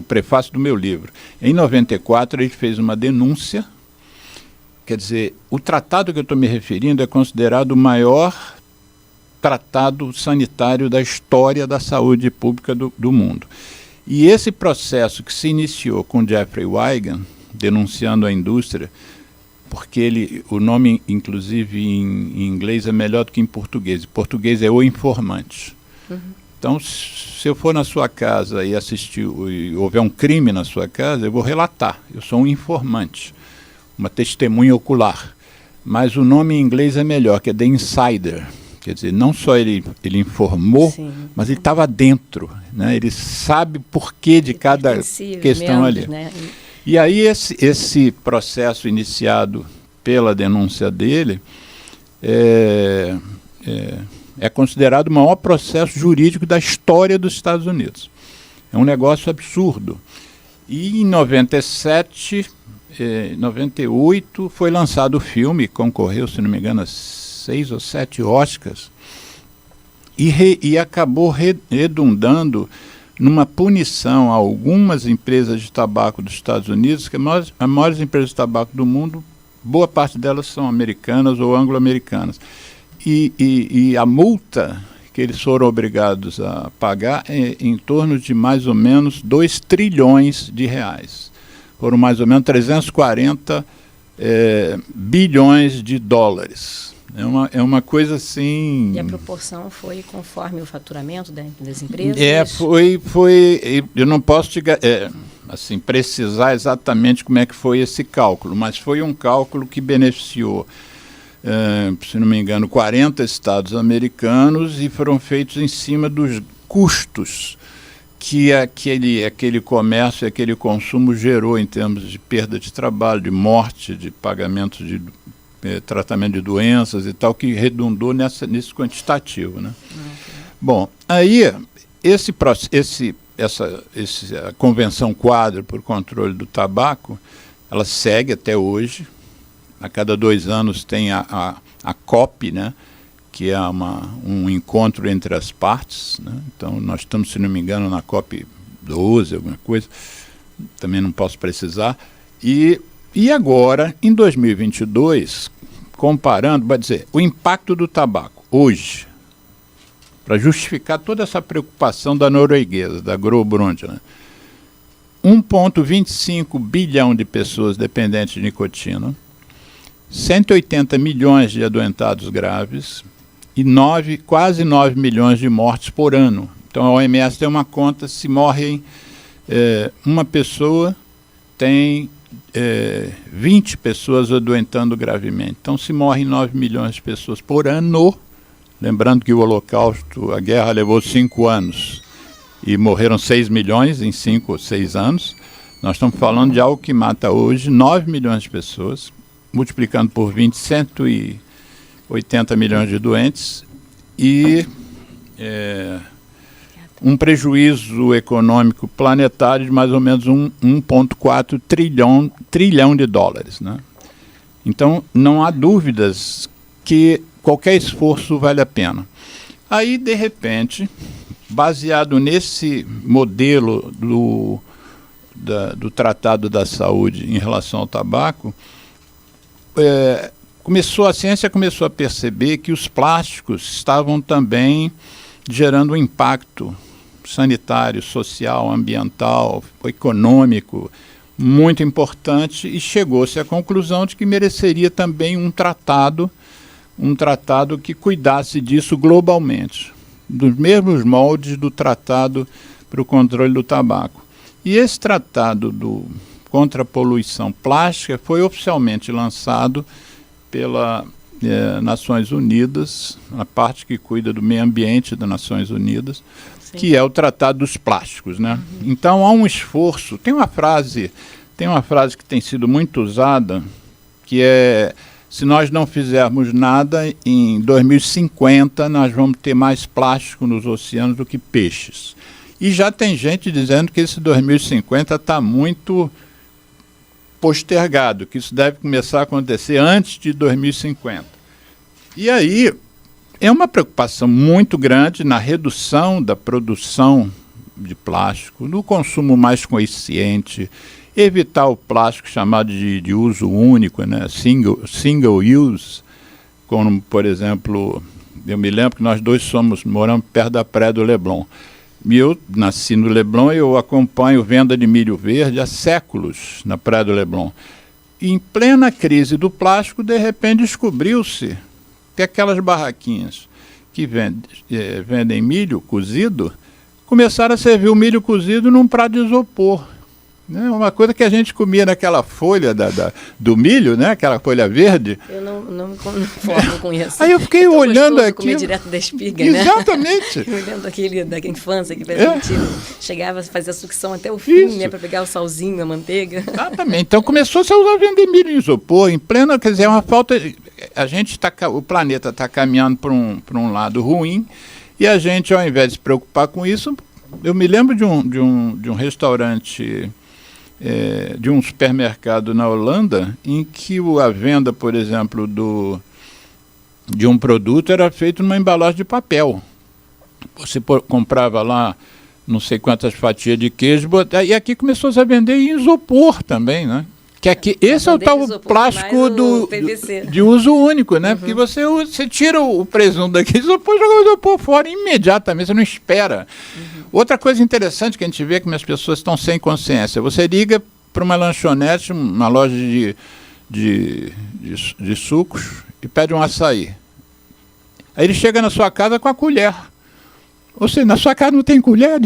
prefácio do meu livro. Em 94 ele fez uma denúncia. Quer dizer, o tratado que eu estou me referindo é considerado o maior tratado sanitário da história da saúde pública do mundo. E esse processo que se iniciou com Jeffrey Wigand, denunciando a indústria, porque o nome, inclusive, em inglês é melhor do que em português. Em português é O Informante. Uhum. Então, se eu for na sua casa e e houver um crime na sua casa, eu vou relatar. Eu sou um informante, uma testemunha ocular. Mas o nome em inglês é melhor, que é The Insider. Quer dizer, não só ele informou, sim, mas ele estava dentro, né? Ele sabe por que de cada questão ali. Né? E aí esse processo iniciado pela denúncia dele é considerado o maior processo jurídico da história dos Estados Unidos. É um negócio absurdo. E em 97, 98, foi lançado o filme, concorreu, se não me engano, a 6 ou 7 Oscars. e acabou redundando numa punição a algumas empresas de tabaco dos Estados Unidos, que as maiores empresas de tabaco do mundo, boa parte delas são americanas ou anglo-americanas. E a multa que eles foram obrigados a pagar é em torno de mais ou menos 2 trilhões de reais. Foram mais ou menos 340 bilhões de dólares. É uma coisa assim... E a proporção foi conforme o faturamento das empresas? Eu não posso assim, precisar exatamente como é que foi esse cálculo, mas foi um cálculo que beneficiou, se não me engano, 40 estados americanos, e foram feitos em cima dos custos que aquele comércio, aquele consumo gerou em termos de perda de trabalho, de morte, de pagamento de tratamento de doenças e tal, que redundou nesse quantitativo, né? Bom, aí a Convenção Quadro por Controle do Tabaco, ela segue até hoje. A cada 2 anos tem a COP, né, que é um encontro entre as partes, né? Então nós estamos, se não me engano, na COP 12, alguma coisa, também não posso precisar. E agora, em 2022, comparando, vai dizer, o impacto do tabaco hoje, para justificar toda essa preocupação da norueguesa, da Gro Brundtland, 1,25 bilhão de pessoas dependentes de nicotina, 180 milhões de adoentados graves e quase 9 milhões de mortes por ano. Então a OMS tem uma conta, se morrem uma pessoa, tem 20 pessoas adoentando gravemente. Então se morrem 9 milhões de pessoas por ano, lembrando que o Holocausto, a guerra levou 5 anos e morreram 6 milhões em 5 ou 6 anos. Nós estamos falando de algo que mata hoje 9 milhões de pessoas, multiplicando por 20, 180 milhões de doentes, e um prejuízo econômico planetário de mais ou menos 1,4 trilhão de dólares, né? Então, não há dúvidas que qualquer esforço vale a pena. Aí, de repente, baseado nesse modelo do Tratado da Saúde em relação ao tabaco, a ciência começou a perceber que os plásticos estavam também gerando um impacto sanitário, social, ambiental, econômico muito importante, e chegou-se à conclusão de que mereceria também um tratado que cuidasse disso globalmente, dos mesmos moldes do Tratado para o Controle do Tabaco. E esse tratado contra a poluição plástica foi oficialmente lançado pela Nações Unidas, a parte que cuida do meio ambiente das Nações Unidas, sim, que é o Tratado dos Plásticos, né? Uhum. Então há um esforço. Tem uma frase que tem sido muito usada, que é: se nós não fizermos nada, em 2050 nós vamos ter mais plástico nos oceanos do que peixes. E já tem gente dizendo que esse 2050 está muito postergado, que isso deve começar a acontecer antes de 2050. E aí é uma preocupação muito grande na redução da produção de plástico, no consumo mais consciente, evitar o plástico chamado de uso único, né? Single use, como, por exemplo, eu me lembro que nós dois moramos perto da Praia do Leblon. E eu nasci no Leblon e eu acompanho venda de milho verde há séculos na Praia do Leblon. E em plena crise do plástico, de repente descobriu-se que aquelas barraquinhas que vendem milho cozido começaram a servir o milho cozido num prato de isopor. Uma coisa que a gente comia naquela folha do milho, né? Aquela folha verde. Eu não me conformo com isso. Aí eu fiquei olhando aqui. Comer direto da espiga, exatamente, né? Eu me lembro da infância que a gente chegava a fazer a sucção até o fim, né? Para pegar o salzinho, a manteiga. Exatamente. Então começou-se a usar vender milho em isopor, em plena, quer dizer, é uma falta. O planeta está caminhando para um lado ruim, e a gente, ao invés de se preocupar com isso, eu me lembro de um restaurante, de um supermercado na Holanda, em que a venda, por exemplo, de um produto era feita numa embalagem de papel. você comprava lá não sei quantas fatias de queijo, e aqui começou a vender em isopor também, né? Que aqui, esse é o tal plástico de uso único, né? Porque você tira o presunto daqui, joga o isopor fora imediatamente, você não espera. Outra coisa interessante que a gente vê é que as pessoas estão sem consciência. Você liga para uma lanchonete, uma loja de sucos, e pede um açaí. Aí ele chega na sua casa com a colher. Ou seja, na sua casa não tem colher?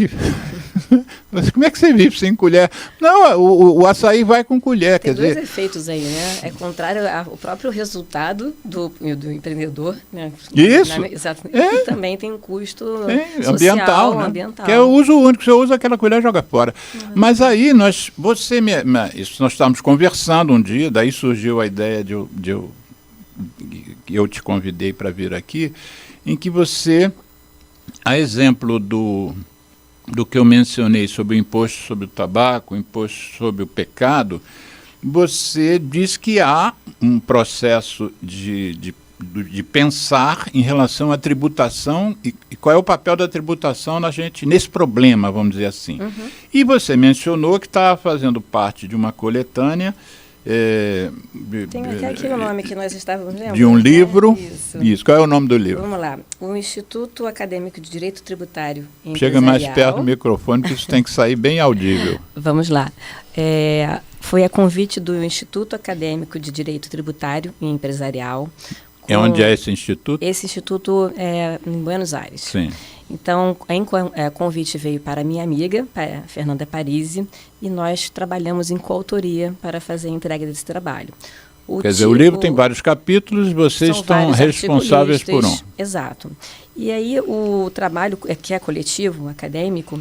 Como é que você vive sem colher? Não, o açaí vai com colher. Tem dois efeitos aí, né? É contrário ao próprio resultado do empreendedor, né? Isso. Exato. E também tem um custo social, ambiental, né? Ambiental. Que é o uso único, você usa aquela colher e joga fora. Mas aí, nós estávamos conversando um dia, daí surgiu a ideia de eu te convidei para vir aqui, em que você, a exemplo do que eu mencionei sobre o imposto sobre o tabaco, o imposto sobre o pecado, você diz que há um processo de pensar em relação à tributação e qual é o papel da tributação nesse problema, vamos dizer assim. E você mencionou que estava fazendo parte de uma coletânea. Tem até aqui o nome que nós estávamos lendo. De um livro. Isso. Qual é o nome do livro? Vamos lá. O Instituto Acadêmico de Direito Tributário e Chega mais perto do microfone, que isso tem que sair bem audível. Vamos lá. Foi a convite do Instituto Acadêmico de Direito Tributário e Empresarial. Onde é esse instituto? Esse instituto é em Buenos Aires. Sim. Então, o convite veio para minha amiga, para Fernanda Parisi, e nós trabalhamos em coautoria para fazer a entrega desse trabalho. Quer dizer, o livro tem vários capítulos e vocês estão responsáveis por um. Exato. E aí o trabalho, que é coletivo, acadêmico,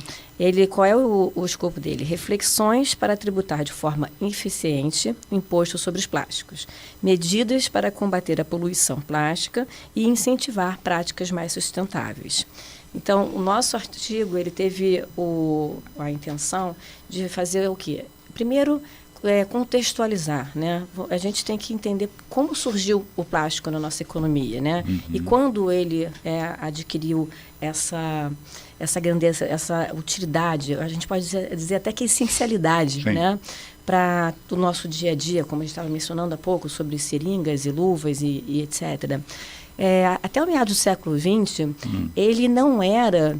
qual é o escopo dele? Reflexões para tributar de forma eficiente o imposto sobre os plásticos, medidas para combater a poluição plástica e incentivar práticas mais sustentáveis. Então, o nosso artigo ele teve a intenção de fazer o quê? Primeiro, contextualizar, né? A gente tem que entender como surgiu o plástico na nossa economia, né? E quando ele adquiriu essa grandeza, essa utilidade, a gente pode dizer até que essencialidade, né? Para o nosso dia a dia, como a gente estava mencionando há pouco, sobre seringas e luvas e etc. Até o meados do século XX, ele não era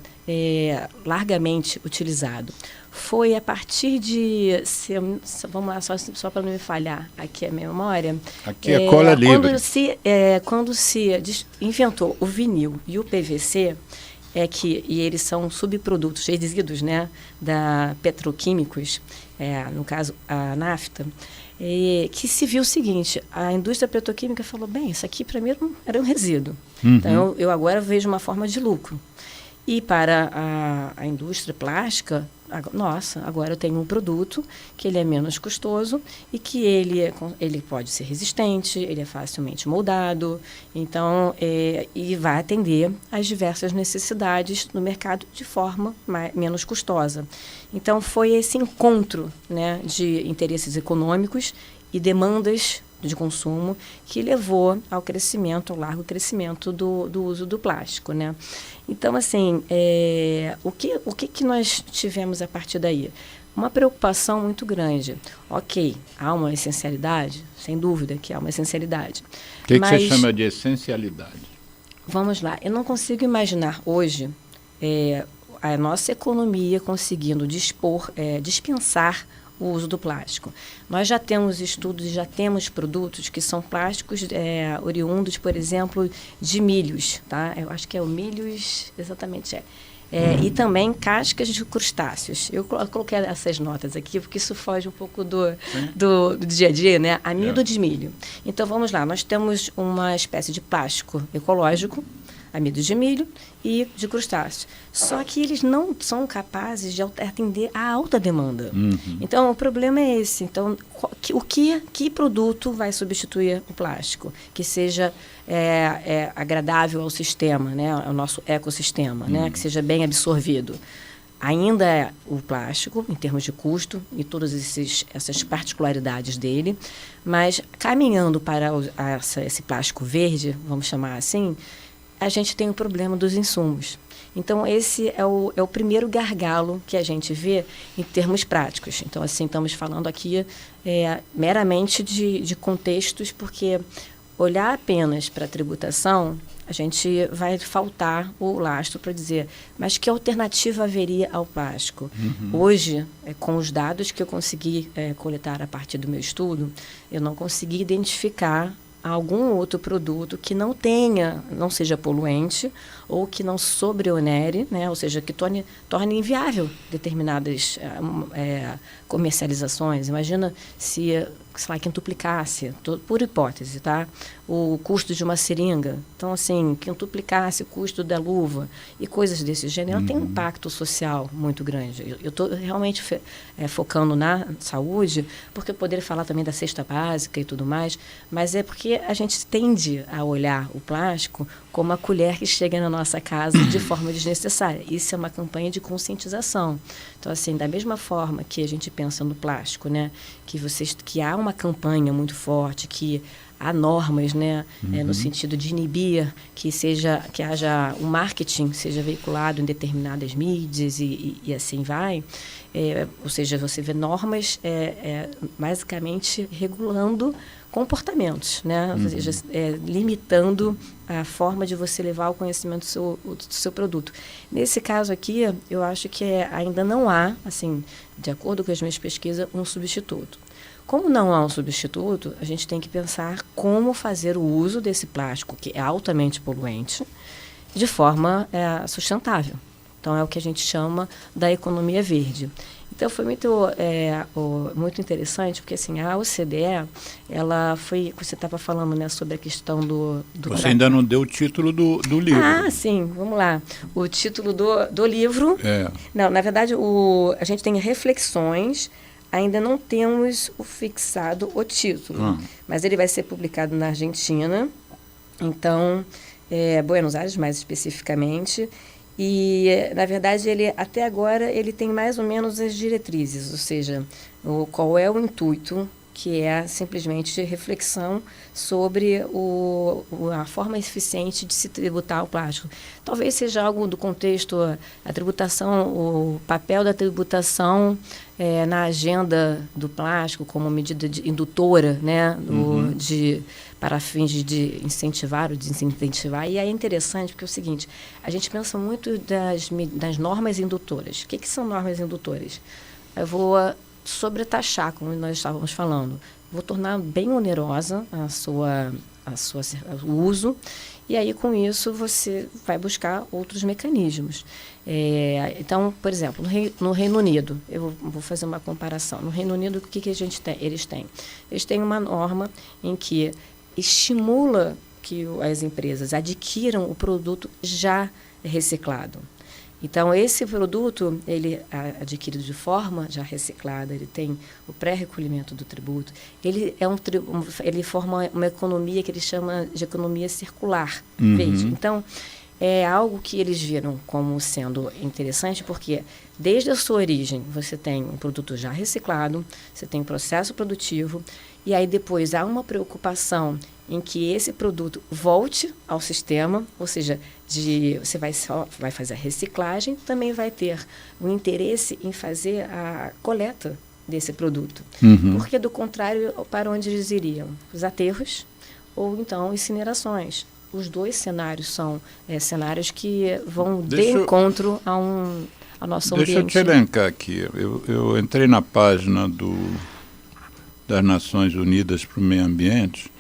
largamente utilizado. Foi a partir de... vamos lá, só para não me falhar aqui a memória. Aqui é cola livre. Quando se inventou o vinil e o PVC, e eles são subprodutos resíduos, né, petroquímicos, no caso a nafta, que se viu o seguinte: a indústria petroquímica falou, bem, isso aqui para mim era um resíduo. Então eu agora vejo uma forma de lucro. E para a indústria plástica, agora eu tenho um produto que ele é menos custoso e que ele pode ser resistente, ele é facilmente moldado, então, e vai atender às diversas necessidades no mercado de forma menos custosa. Então, foi esse encontro, né, de interesses econômicos e demandas de consumo que levou ao largo crescimento do uso do plástico, né? Então, assim, o que nós tivemos a partir daí? Uma preocupação muito grande. Ok, há uma essencialidade? Sem dúvida que há uma essencialidade. O que você chama de essencialidade? Vamos lá. Eu não consigo imaginar hoje a nossa economia conseguindo dispensar o uso do plástico. Nós já temos estudos e já temos produtos que são plásticos oriundos, por exemplo, de milhos, tá? Eu acho que é o milhos, exatamente e também cascas de crustáceos. Eu coloquei essas notas aqui porque isso foge um pouco do dia a dia, né? Amido de milho. Então, vamos lá. Nós temos uma espécie de plástico ecológico, amido de milho e de crustáceos. Só que eles não são capazes de atender à alta demanda. Então, o problema é esse. Então, que produto vai substituir o plástico? Que seja agradável ao sistema, né? Ao nosso ecossistema, né? Que seja bem absorvido. Ainda é o plástico, em termos de custo, e todas essas particularidades dele, mas caminhando para esse plástico verde, vamos chamar assim, a gente tem o problema dos insumos. Então, esse é o primeiro gargalo que a gente vê em termos práticos. Então, assim, estamos falando aqui meramente de contextos, porque olhar apenas para a tributação, a gente vai faltar o lastro para dizer, mas que alternativa haveria ao plástico? Hoje, com os dados que eu consegui coletar a partir do meu estudo, eu não consegui identificar algum outro produto que não seja poluente ou que não sobreonere, né? Ou seja, que torne inviável determinadas comercializações. Imagina se, sei lá, quintuplicasse, por hipótese, tá? O custo de uma seringa. Então, assim, quintuplicasse o custo da luva e coisas desse gênero, ela tem um impacto social muito grande. Eu estou realmente focando na saúde, porque eu poderia falar também da cesta básica e tudo mais, mas é porque a gente tende a olhar o plástico como a colher que chega na nossa casa de forma desnecessária. Isso é uma campanha de conscientização. Então, assim, da mesma forma que a gente pensa no plástico, né, que há uma campanha muito forte, que há normas, né, no sentido de inibir que haja o marketing seja veiculado em determinadas mídias e assim vai. Ou seja, você vê normas basicamente regulando comportamentos, né? Ou seja, limitando a forma de você levar o conhecimento do seu produto. Nesse caso aqui, eu acho que ainda não há, assim, de acordo com as minhas pesquisas, um substituto. Como não há um substituto, a gente tem que pensar como fazer o uso desse plástico, que é altamente poluente, de forma sustentável. Então, é o que a gente chama da economia verde. Então, foi muito interessante, porque assim, a OCDE, ela foi... Você estava falando, né, sobre a questão do Você ainda não deu o título do livro. Ah, sim, vamos lá. O título do livro... Não, na verdade, a gente tem reflexões. Ainda não temos fixado o título, mas ele vai ser publicado na Argentina, então, Buenos Aires, mais especificamente. E, na verdade, até agora, ele tem mais ou menos as diretrizes, ou seja, qual é o intuito, que é simplesmente reflexão sobre a forma eficiente de se tributar o plástico. Talvez seja algo do contexto, a tributação, o papel da tributação na agenda do plástico como medida indutora, né, para fins de incentivar ou desincentivar. E é interessante porque é o seguinte, a gente pensa muito das normas indutoras. O que são normas indutoras? Eu vou sobretaxar, como nós estávamos falando. Vou tornar bem onerosa o uso, e aí, com isso, você vai buscar outros mecanismos. Então, por exemplo, no Reino Unido, eu vou fazer uma comparação. No Reino Unido, o que a gente tem? Eles têm uma norma em que estimula que as empresas adquiram o produto já reciclado. Então, esse produto, ele é adquirido de forma já reciclada, ele tem o pré-recolhimento do tributo, ele forma uma economia que eles chamam de economia circular, verde. Então, é algo que eles viram como sendo interessante, porque desde a sua origem você tem um produto já reciclado, você tem um processo produtivo, e aí depois há uma preocupação em que esse produto volte ao sistema, ou seja, você vai fazer a reciclagem, também vai ter o interesse em fazer a coleta desse produto. Porque, do contrário, para onde eles iriam? Os aterros ou, então, incinerações. Os dois cenários são cenários que vão de encontro ao nosso ambiente. Deixa eu te elencar aqui. Eu entrei na página das Nações Unidas para o Meio Ambiente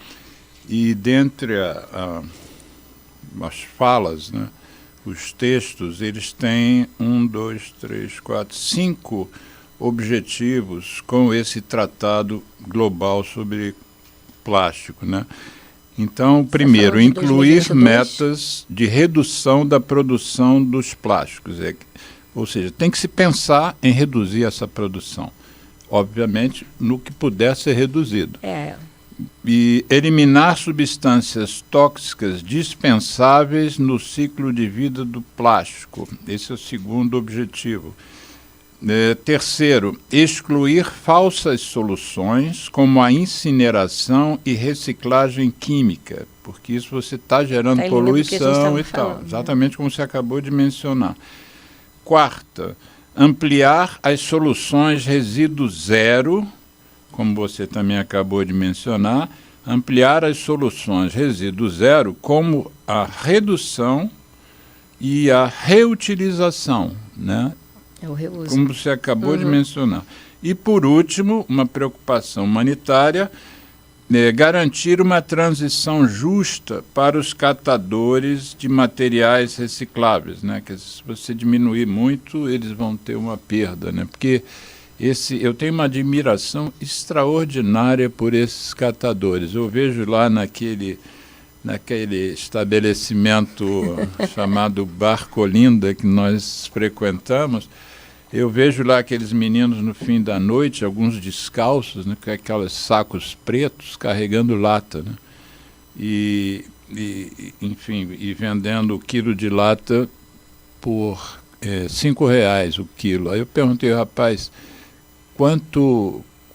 e, dentre as falas, né, os textos, eles têm 5 objetivos com esse tratado global sobre plástico, né? Então, primeiro, incluir metas de redução da produção dos plásticos. Ou seja, tem que se pensar em reduzir essa produção. Obviamente, no que puder ser reduzido. E eliminar substâncias tóxicas dispensáveis no ciclo de vida do plástico. Esse é o segundo objetivo. Terceiro, excluir falsas soluções como a incineração e reciclagem química. porque isso você está gerando poluição e tal, exatamente como você acabou de mencionar. Quarta, ampliar as soluções resíduo zero, como você também acabou de mencionar, ampliar as soluções resíduo zero como a redução e a reutilização, né? É o reuso. Como você acabou de mencionar. E, por último, uma preocupação humanitária, garantir uma transição justa para os catadores de materiais recicláveis, né? Que se você diminuir muito, eles vão ter uma perda, né? Porque eu tenho uma admiração extraordinária por esses catadores. Eu vejo lá naquele estabelecimento chamado Bar Colinda, que nós frequentamos, eu vejo lá aqueles meninos no fim da noite, alguns descalços, né, com aqueles sacos pretos, carregando lata, né? Enfim, vendendo o quilo de lata por R$5 o quilo. Aí eu perguntei, rapaz,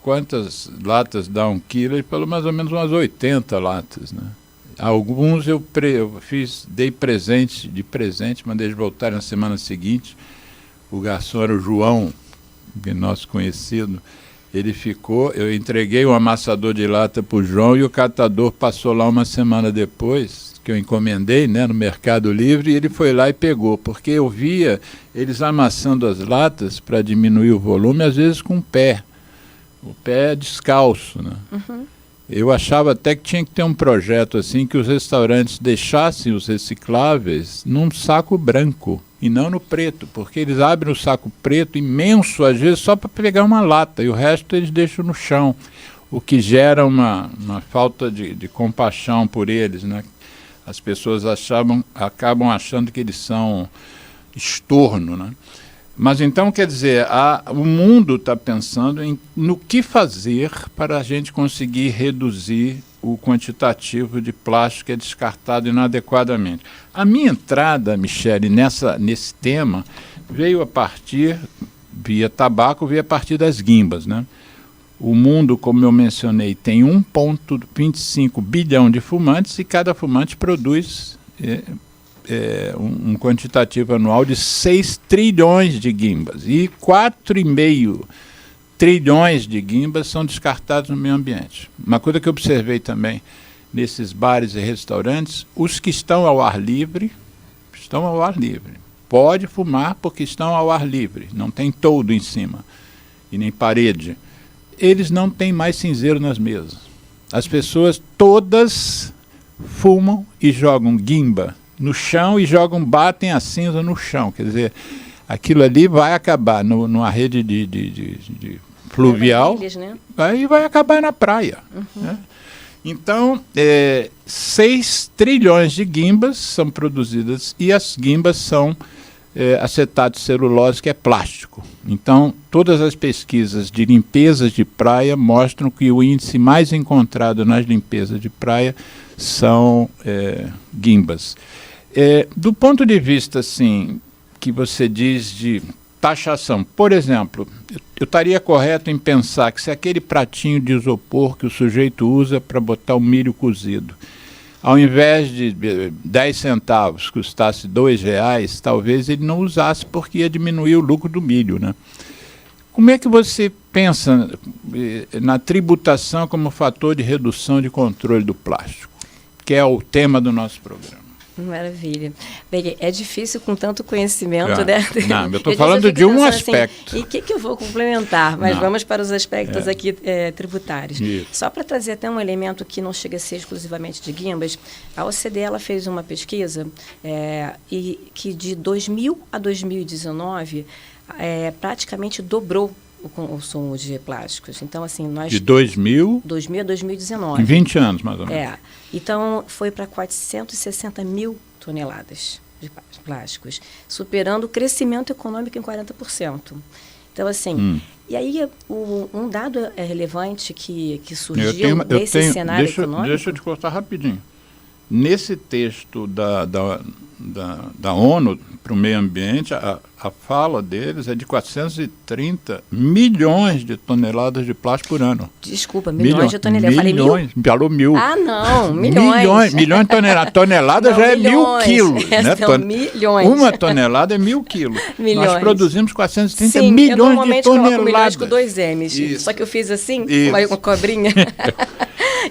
quantas latas dá um quilo? Ele falou mais ou menos umas 80 latas, né? Alguns eu dei de presente, mandei eles voltarem na semana seguinte. O garçom era o João, nosso conhecido. Ele ficou, eu entreguei um amassador de lata para o João e o catador passou lá uma semana depois, que eu encomendei, né, no Mercado Livre, e ele foi lá e pegou, porque eu via eles amassando as latas para diminuir o volume, às vezes com o pé descalço, né? Eu achava até que tinha que ter um projeto assim, que os restaurantes deixassem os recicláveis num saco branco e não no preto, porque eles abrem o saco preto imenso, às vezes, só para pegar uma lata, e o resto eles deixam no chão, o que gera uma falta de compaixão por eles, né? As pessoas acabam achando que eles são estorno, né? Mas então, quer dizer, o mundo está pensando no que fazer para a gente conseguir reduzir o quantitativo de plástico que é descartado inadequadamente. A minha entrada, Michele, nesse tema, veio a partir, via tabaco, veio a partir das guimbas, né? O mundo, como eu mencionei, tem 1,25 bilhão de fumantes e cada fumante produz um quantitativo anual de 6 trilhões de guimbas. E 4,5 trilhões de guimbas são descartados no meio ambiente. Uma coisa que eu observei também nesses bares e restaurantes, os que estão ao ar livre, Pode fumar porque estão ao ar livre, não tem toldo em cima e nem parede. Eles não têm mais cinzeiro nas mesas. As pessoas todas fumam e jogam guimba no chão e batem a cinza no chão. Quer dizer, aquilo ali vai acabar numa rede de fluvial, né? E vai acabar na praia. Né? Então, 6 trilhões de guimbas são produzidas e as guimbas são acetato de celulose, que é plástico. Então, todas as pesquisas de limpezas de praia mostram que o índice mais encontrado nas limpezas de praia são guimbas. Do ponto de vista, assim, que você diz de taxação, por exemplo, eu estaria correto em pensar que se aquele pratinho de isopor que o sujeito usa para botar o milho cozido, ao invés de 10 centavos custasse R$2, talvez ele não usasse porque ia diminuir o lucro do milho, né? Como é que você pensa na tributação como fator de redução de controle do plástico, que é o tema do nosso programa? Maravilha. Bem, é difícil com tanto conhecimento, né? Não, eu estou falando de um aspecto. Assim, e o que eu vou complementar? Mas vamos para os aspectos aqui tributários. Isso. Só para trazer até um elemento que não chega a ser exclusivamente de guimbas, a OCDE ela fez uma pesquisa e que de 2000 a 2019 praticamente dobrou o consumo de plásticos. Então, assim, nós... De 2000 a 2019. Em 20 anos, mais ou menos. Então, foi para 460 mil toneladas de plásticos, superando o crescimento econômico em 40%. Então, assim... E aí, um dado relevante que surgiu nesse cenário econômico... Deixa eu te cortar rapidinho. nesse texto da ONU para o meio ambiente, a fala deles é de 430 milhões de toneladas de plástico por ano. Desculpa, milhões de toneladas. Eu falei mil? Falou mil. Ah, não, milhões. Milhões de toneladas. Tonelada não, já é milhões. 1.000 quilos. Né? São milhões. Uma tonelada é 1.000 quilos. Milhões. Nós produzimos 430 Sim, milhões eu normalmente de toneladas. Coloco milhões com 2 M's. Isso. Só que eu fiz assim, uma cobrinha.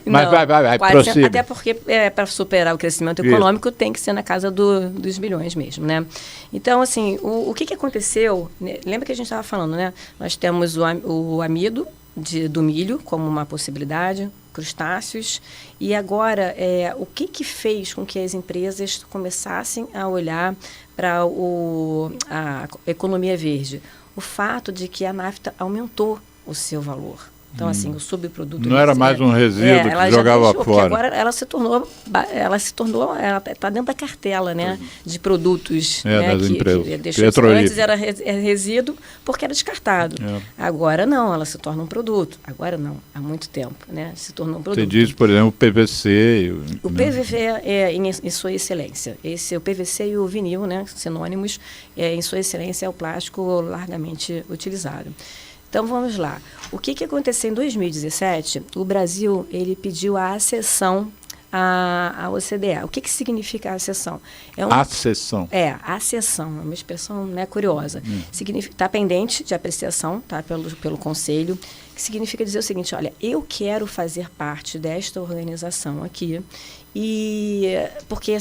Mas não, vai, prossiga. Até porque para superar o crescimento econômico tem que ser na casa dos bilhões mesmo, né? Então, assim, o que aconteceu, né? Lembra que a gente estava falando, né? Nós temos o amido do milho como uma possibilidade, crustáceos, e agora o que fez com que as empresas começassem a olhar para a economia verde? O fato de que a nafta aumentou o seu valor. Então, assim, o subproduto... Não era mais um resíduo que jogava fora. Agora ela está dentro da cartela, né, de produtos. Das empresas. Antes era resíduo porque era descartado. Agora não, ela se torna um produto. Agora não, há muito tempo, né, se tornou um produto. Você diz, por exemplo, o PVC. O PVC em sua excelência. O PVC e o vinil, né, sinônimos, em sua excelência é o plástico largamente utilizado. Então, vamos lá. O que aconteceu em 2017? O Brasil ele pediu a acessão à OCDE. O que significa a acessão? Acessão. Acessão. É uma expressão, né, curiosa. Está pendente de apreciação, tá, pelo Conselho, que significa dizer o seguinte, olha, eu quero fazer parte desta organização aqui, porque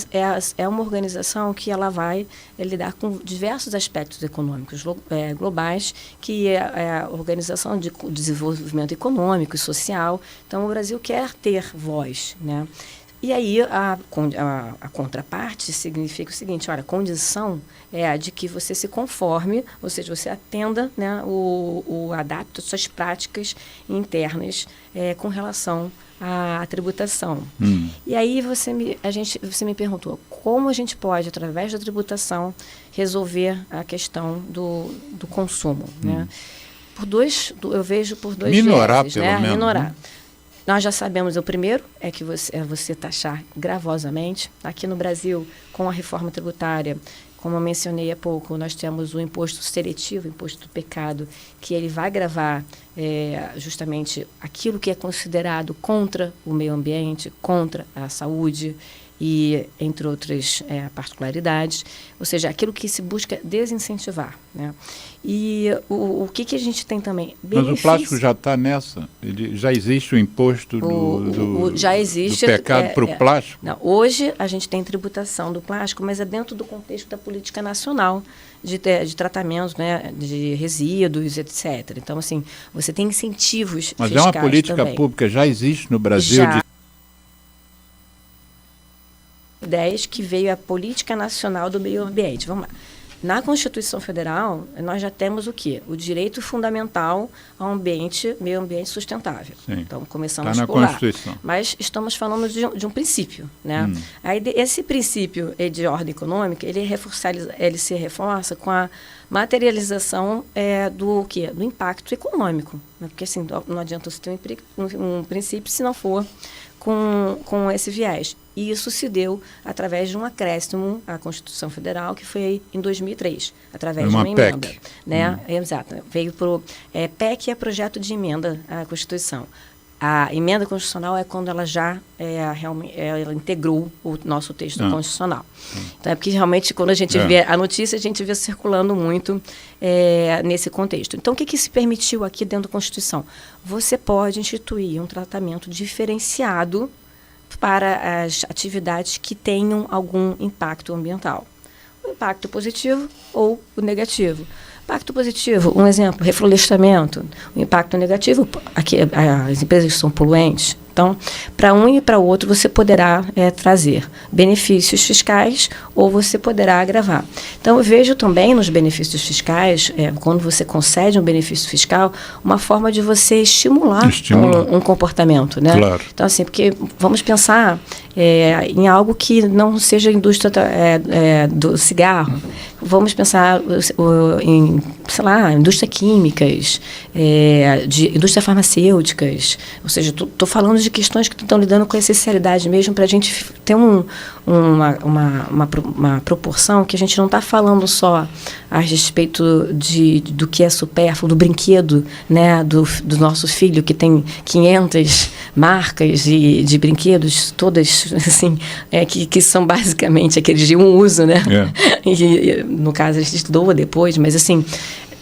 é uma organização que ela vai lidar com diversos aspectos econômicos globais, que é a Organização de Desenvolvimento Econômico e Social. Então, o Brasil quer ter voz, né? E aí, a contraparte significa o seguinte, olha, a condição é a de que você se conforme, ou seja, você atenda, né, adapte suas práticas internas com relação à tributação. E aí você me perguntou como a gente pode, através da tributação, resolver a questão do consumo, né? Eu vejo por dois minorar, viéses, pelo né? menos. Minorar. Nós já sabemos, o primeiro é que você taxar gravosamente. Aqui no Brasil, com a reforma tributária, como eu mencionei há pouco, nós temos o imposto seletivo, o imposto do pecado, que ele vai gravar justamente aquilo que é considerado contra o meio ambiente, contra a saúde e entre outras particularidades, ou seja, aquilo que se busca desincentivar, né? E o que a gente tem também? Mas o plástico já está nessa? Já existe o imposto já existe, do pecado para o plástico? Não, hoje a gente tem tributação do plástico, mas é dentro do contexto da política nacional de tratamento, né, de resíduos, etc. Então, assim, você tem incentivos mas fiscais é uma política também. Pública, já existe no Brasil? Já. 10 que veio a Política Nacional do Meio Ambiente. Vamos lá. Na Constituição Federal, nós já temos o quê? O direito fundamental ao meio ambiente sustentável. Sim. Então, começamos na por lá. Constituição. Mas estamos falando de um princípio, né? Aí, esse princípio de ordem econômica, ele se reforça com a materialização do quê? Do impacto econômico. Né? Porque, assim, não adianta você ter um princípio se não for com esse viés. E isso se deu através de um acréscimo à Constituição Federal, que foi em 2003, através de uma emenda. PEC. Né? Exato. Veio para o PEC, é projeto de emenda à Constituição. A emenda constitucional é quando ela já realmente ela integrou o nosso texto constitucional. Então, é porque realmente, quando a gente vê a notícia, a gente vê circulando muito nesse contexto. Então, o que se permitiu aqui dentro da Constituição? Você pode instituir um tratamento diferenciado para as atividades que tenham algum impacto ambiental. O impacto positivo ou o negativo. Impacto positivo, um exemplo, reflorestamento. O impacto negativo, aqui, as empresas são poluentes. Então, para um e para o outro, você poderá trazer benefícios fiscais ou você poderá agravar. Então, eu vejo também nos benefícios fiscais, quando você concede um benefício fiscal, uma forma de você estimular. Um comportamento, né? Claro. Então, assim, porque vamos pensar em algo que não seja a indústria do cigarro. Vamos pensar em, sei lá, indústria químicas, de indústria farmacêuticas. Ou seja, estou falando de questões que estão lidando com a essencialidade mesmo, para a gente ter uma proporção que a gente não está falando só a respeito do que é supérfluo, do brinquedo, né, do nosso filho, que tem 500 marcas de brinquedos, todas assim, que são basicamente aqueles de um uso, né? E, no caso, a gente doa depois, mas assim,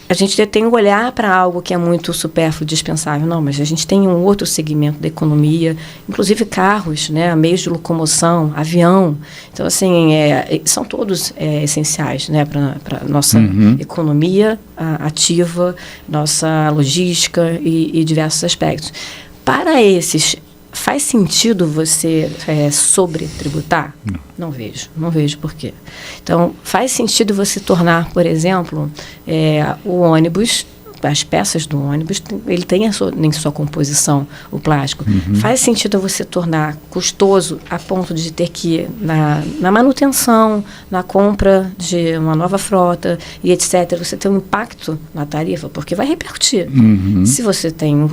a gente tem que olhar para algo que é muito supérfluo, dispensável. Não, mas a gente tem um outro segmento da economia, inclusive carros, né, meios de locomoção, avião. Então, assim, são todos essenciais, né, para a nossa economia ativa, nossa logística e diversos aspectos. Para esses, faz sentido você sobretributar? Não vejo por quê. Então, faz sentido você tornar, por exemplo, o ônibus, as peças do ônibus, ele tem em sua composição o plástico. Faz sentido você tornar custoso a ponto de ter que ir na manutenção, na compra de uma nova frota e etc. Você tem um impacto na tarifa, porque vai repercutir. Se você tem...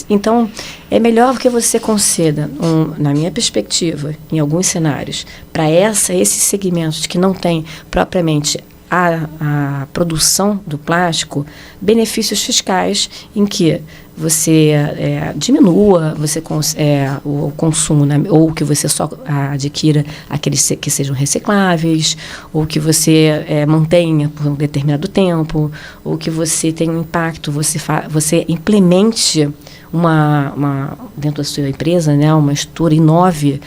Então, é melhor que você conceda, na minha perspectiva, em alguns cenários, para esses segmentos que não têm propriamente a produção do plástico, benefícios fiscais em que você diminua o consumo, né, ou que você só adquira aqueles que sejam recicláveis, ou que você mantenha por um determinado tempo, ou que você tenha um impacto, você implemente dentro da sua empresa, né, uma estrutura, inove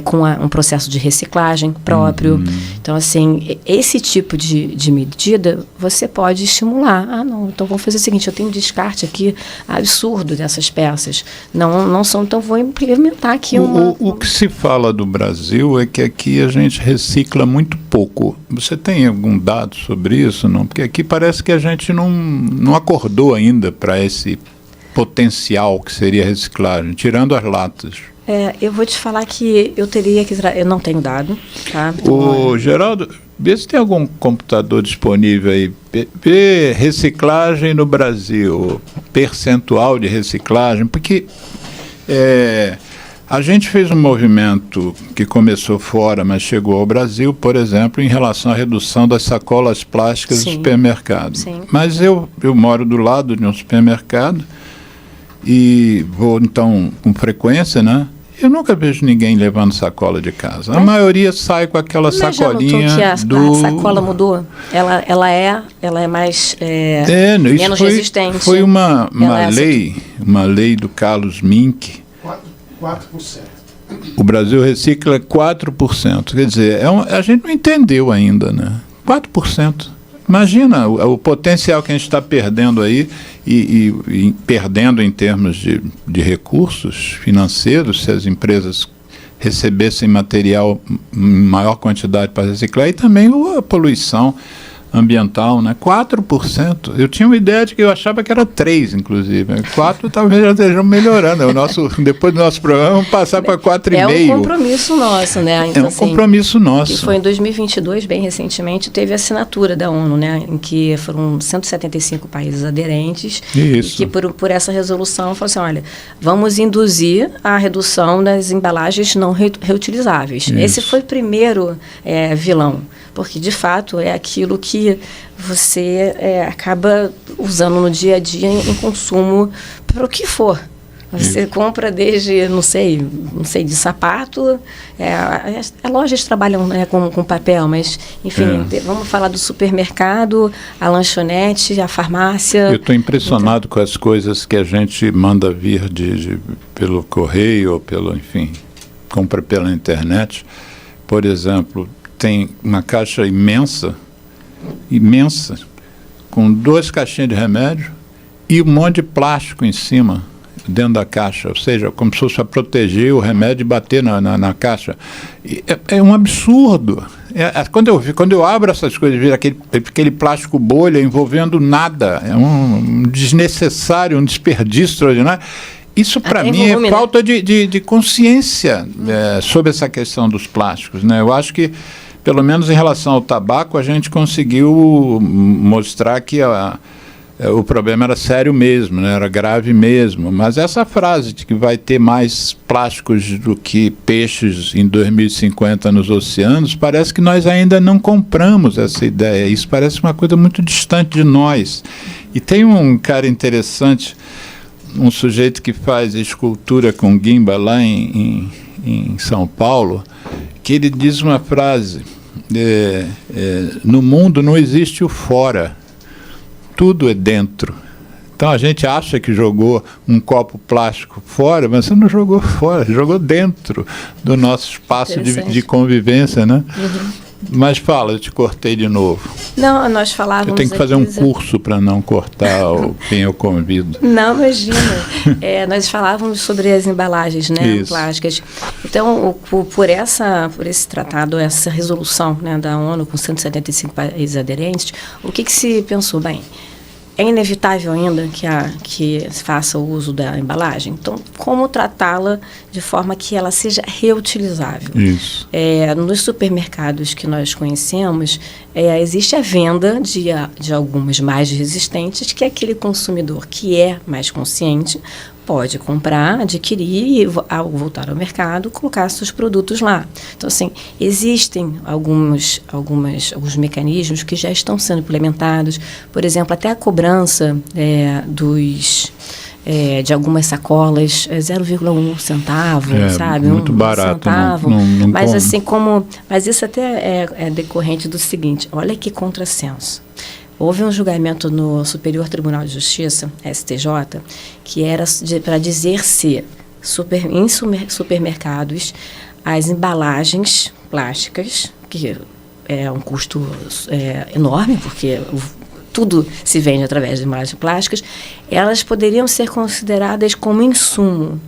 com um processo de reciclagem próprio. Então, assim, esse tipo de medida você pode estimular. Não, então vamos fazer o seguinte, eu tenho um descarte aqui absurdo dessas peças. Não são, então vou implementar aqui o que se fala do Brasil é que aqui a gente recicla muito pouco. Você tem algum dado sobre isso? Não? Porque aqui parece que a gente não acordou ainda para esse potencial que seria a reciclagem, tirando as latas. Eu vou te falar que eu não tenho dado, tá? Geraldo, vê se tem algum computador disponível aí, vê reciclagem no Brasil, percentual de reciclagem, porque a gente fez um movimento que começou fora, mas chegou ao Brasil, por exemplo, em relação à redução das sacolas plásticas do supermercado. Sim. Mas eu moro do lado de um supermercado, e vou, então, com frequência, né? Eu nunca vejo ninguém levando sacola de casa. A maioria sai com aquela sacolinha já notou que a sacola mudou? Ela é mais menos resistente. Foi uma lei do Carlos Mink. 4%. O Brasil recicla 4%. Quer dizer, a gente não entendeu ainda, né? 4%. Imagina o potencial que a gente está perdendo aí e perdendo em termos de recursos financeiros, se as empresas recebessem material em maior quantidade para reciclar, e também a poluição ambiental, né? 4%. Eu tinha uma ideia de que eu achava que era 3%, inclusive. 4% talvez já estejam melhorando. Depois do nosso programa, vamos passar para 4,5%. É um compromisso nosso, né? Então, compromisso nosso. Que foi em 2022, bem recentemente, teve a assinatura da ONU, né? Em que foram 175 países aderentes. Isso. E que por essa resolução falou assim, olha, vamos induzir a redução das embalagens não reutilizáveis. Isso. Esse foi o primeiro vilão. Porque, de fato, é aquilo que você acaba usando no dia a dia em consumo para o que for. Você compra desde, não sei, de sapato. Lojas trabalham, né, com papel, mas, enfim, vamos falar do supermercado, a lanchonete, a farmácia. Eu estou impressionado com as coisas que a gente manda vir pelo correio, ou enfim, compra pela internet. Por exemplo, tem uma caixa imensa, com 2 caixinhas de remédio e um monte de plástico em cima, dentro da caixa, ou seja, como se fosse para proteger o remédio e bater na caixa. É um absurdo. Quando eu abro essas coisas, vira aquele plástico bolha envolvendo nada, é um desnecessário, um desperdício extraordinário. Isso para Até em mim volume, é né? falta de consciência sobre essa questão dos plásticos, né? Eu acho que, pelo menos em relação ao tabaco, a gente conseguiu mostrar que o problema era sério mesmo, né? Era grave mesmo. Mas essa frase de que vai ter mais plásticos do que peixes em 2050 nos oceanos, parece que nós ainda não compramos essa ideia. Isso parece uma coisa muito distante de nós. E tem um cara interessante, um sujeito que faz escultura com guimba lá em São Paulo, que ele diz uma frase: no mundo não existe o fora, tudo é dentro. Então a gente acha que jogou um copo plástico fora, mas você não jogou fora, jogou dentro do nosso espaço de convivência, né? Uhum. Mas fala, eu te cortei de novo. Não, nós falávamos... Eu tenho que fazer um curso para não cortar quem eu convido. Não, imagina. Nós falávamos sobre as embalagens, né, Isso. plásticas. Então, por esse tratado, essa resolução, né, da ONU, com 175 países aderentes, o que se pensou? Bem, é inevitável ainda que se faça o uso da embalagem. Então, como tratá-la de forma que ela seja reutilizável? Isso. Nos supermercados que nós conhecemos, existe a venda de algumas mais resistentes, que aquele consumidor que é mais consciente pode comprar, adquirir e, ao voltar ao mercado, colocar seus produtos lá. Então, assim, existem alguns mecanismos que já estão sendo implementados. Por exemplo, até a cobrança de algumas sacolas, 0,1 centavo, sabe? Muito barato. Centavo. Não mas como. assim, mas isso até é decorrente do seguinte: olha que contrassenso. Houve um julgamento no Superior Tribunal de Justiça, STJ, que era para dizer se em supermercados as embalagens plásticas, que é um custo enorme, porque tudo se vende através de embalagens plásticas, elas poderiam ser consideradas como insumo.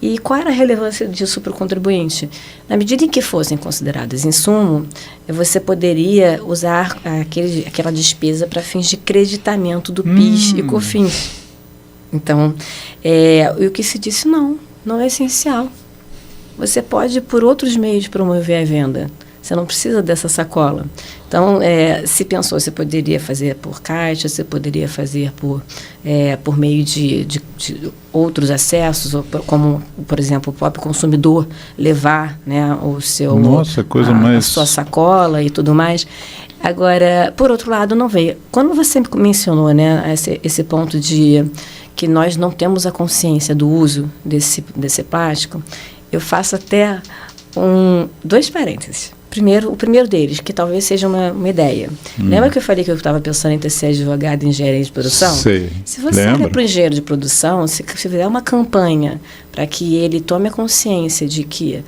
E qual era a relevância disso para o contribuinte? Na medida em que fossem consideradas insumo, você poderia usar aquela despesa para fins de creditamento do PIS e COFINS. Então, o que se disse, não é essencial. Você pode, por outros meios, promover a venda. Você não precisa dessa sacola. Então, se pensou, você poderia fazer por caixa, você poderia fazer por meio de outros acessos, como, por exemplo, o próprio consumidor levar, né, a sua sacola e tudo mais. Agora, por outro lado, não veio. Quando você mencionou, né, esse ponto de que nós não temos a consciência do uso desse plástico, eu faço até dois parênteses. O primeiro deles, que talvez seja uma ideia. Lembra que eu falei que eu estava pensando em ser advogado em engenharia de produção? Sei. Se você olha para o engenheiro de produção, se fizer uma campanha para que ele tome a consciência de que,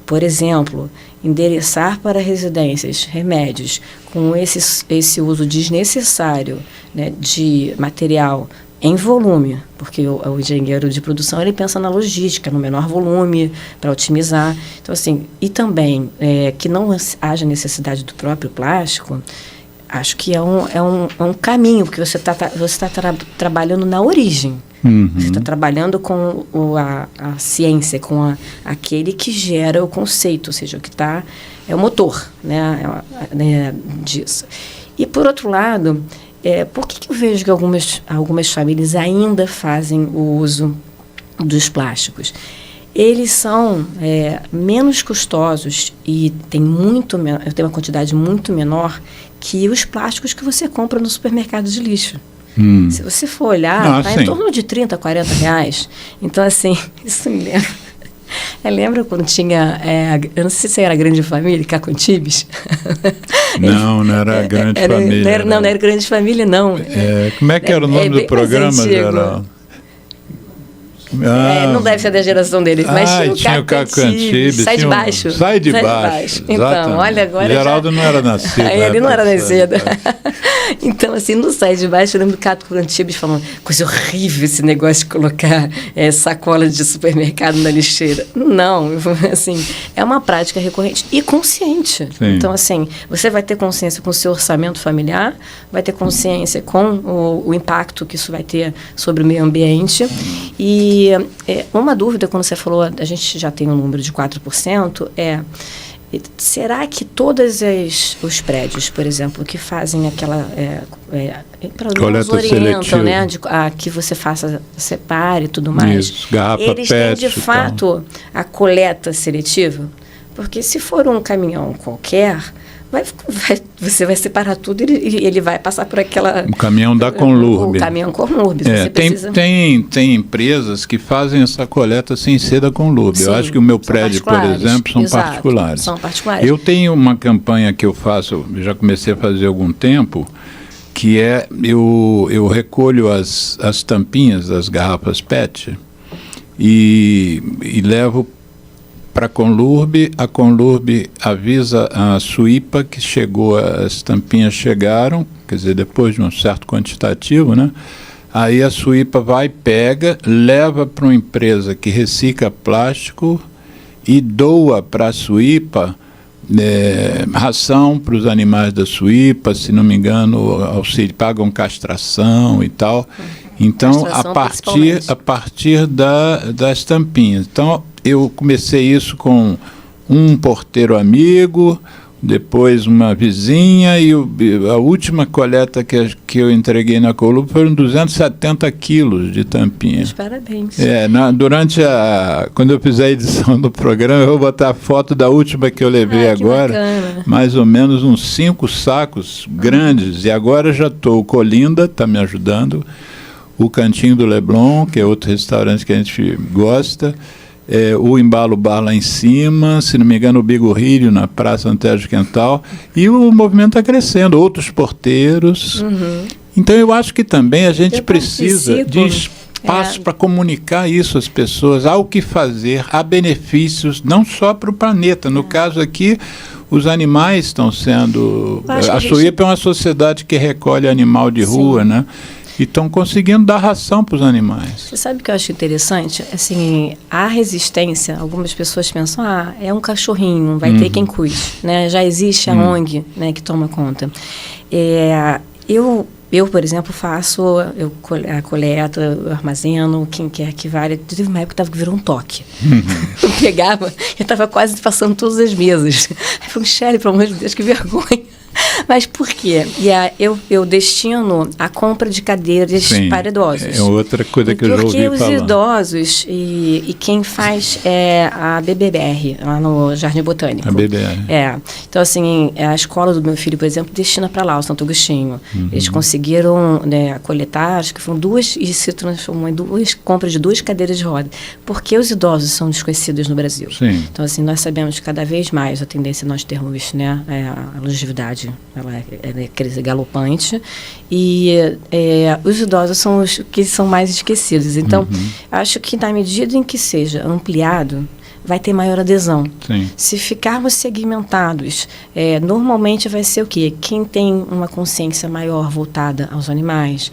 por exemplo, endereçar para residências remédios com esse uso desnecessário, né, de material em volume, porque o engenheiro de produção ele pensa na logística, no menor volume, para otimizar. Então, assim, e também que não haja necessidade do próprio plástico, acho que é um caminho, porque você tá trabalhando na origem. Uhum. Você está trabalhando com a ciência, com aquele que gera o conceito, ou seja, o que está é o motor, né, disso. E, por outro lado, por que eu vejo que algumas famílias ainda fazem o uso dos plásticos? Eles são menos custosos e tem uma quantidade muito menor que os plásticos que você compra no supermercado de lixo. Se você for olhar, está em torno de R$30, R$40. Então, assim, isso me lembra. Eu lembro quando tinha, eu não sei se era Grande Família, Cacantibes. Não era Grande Família. Não era Grande Família, não. Como é que era o nome do programa, geral? Não deve ser da geração dele, mas tinha o Cacantibes. Sai de baixo. Sai de baixo. Então, olha agora. Geraldo não era nascido. Ele não era nascido. Então, assim, no site de baixo, eu lembro do Cato Antibes falando, coisa horrível esse negócio de colocar sacola de supermercado na lixeira. Não, assim, é uma prática recorrente e consciente. Sim. Então, assim, você vai ter consciência com o seu orçamento familiar, vai ter consciência com o impacto que isso vai ter sobre o meio ambiente. E uma dúvida, quando você falou, a gente já tem um número de 4%, será que todos os prédios, por exemplo, que fazem aquela... coleta orientam, seletiva, né, que você separe e tudo mais. Isso, garrafa eles PET, têm, de fato, a coleta seletiva? Porque se for um caminhão qualquer... você vai separar tudo e ele vai passar por aquela... O caminhão da Conlurb. O caminhão Conlurb. Tem empresas que fazem essa coleta sem ser da Conlurb. Sim, eu acho que o meu prédio, por exemplo, são particulares. São particulares. Eu tenho uma campanha que eu faço, já comecei a fazer há algum tempo, que eu recolho as tampinhas das garrafas PET e levo para a Conlurb avisa a Suípa que as tampinhas chegaram, quer dizer, depois de um certo quantitativo, né? Aí a Suípa vai, pega, leva para uma empresa que recicla plástico e doa para a Suípa ração para os animais da Suípa, se não me engano, pagam castração e tal. Então, a partir das tampinhas. Então, eu comecei isso com um porteiro amigo, depois uma vizinha, e a última coleta que eu entreguei na Conlurb foram 270 quilos de tampinhas. Parabéns. Quando eu fizer a edição do programa, eu vou botar a foto da última que eu levei agora, bacana. Mais ou menos uns 5 sacos grandes, e agora já estou, o Colinda está me ajudando, o Cantinho do Leblon, que é outro restaurante que a gente gosta, o Embalo Bar lá em cima, se não me engano o Bigorrilho na Praça Antero Quental, e o movimento está crescendo, outros porteiros. Então eu acho que também a gente precisa de espaço para comunicar isso às pessoas, há o que fazer, há benefícios não só para o planeta, no caso aqui os animais estão sendo... A Suípa é uma sociedade que recolhe animal de rua, né? E estão conseguindo dar ração para os animais. Você sabe o que eu acho interessante? Assim, a resistência, algumas pessoas pensam, é um cachorrinho, vai ter quem cuide, né? Já existe a ONG, né, que toma conta. Eu, por exemplo, faço a coleta, eu armazeno, quem quer que vale. Teve uma época que virou um toque. Eu pegava, eu estava quase passando todas as mesas. Aí falei, Michele, pelo amor de Deus, que vergonha. Mas por quê? Eu destino a compra de cadeiras para idosos. É outra coisa que eu já ouvi falar. Porque os idosos, e quem faz é a BBBR, lá no Jardim Botânico. A BBR. Então, assim, a escola do meu filho, por exemplo, destina para lá, o Santo Agostinho. Eles conseguiram coletar, acho que foram 2, e se transformou em compras de 2 cadeiras de roda. Porque os idosos são desconhecidos no Brasil. Sim. Então, assim, nós sabemos que cada vez mais a tendência é nós termos, né, a longevidade, ela é galopante, e os idosos são os que são mais esquecidos. Então, acho que na medida em que seja ampliado, vai ter maior adesão. Sim. Se ficarmos segmentados, normalmente vai ser o quê? Quem tem uma consciência maior voltada aos animais,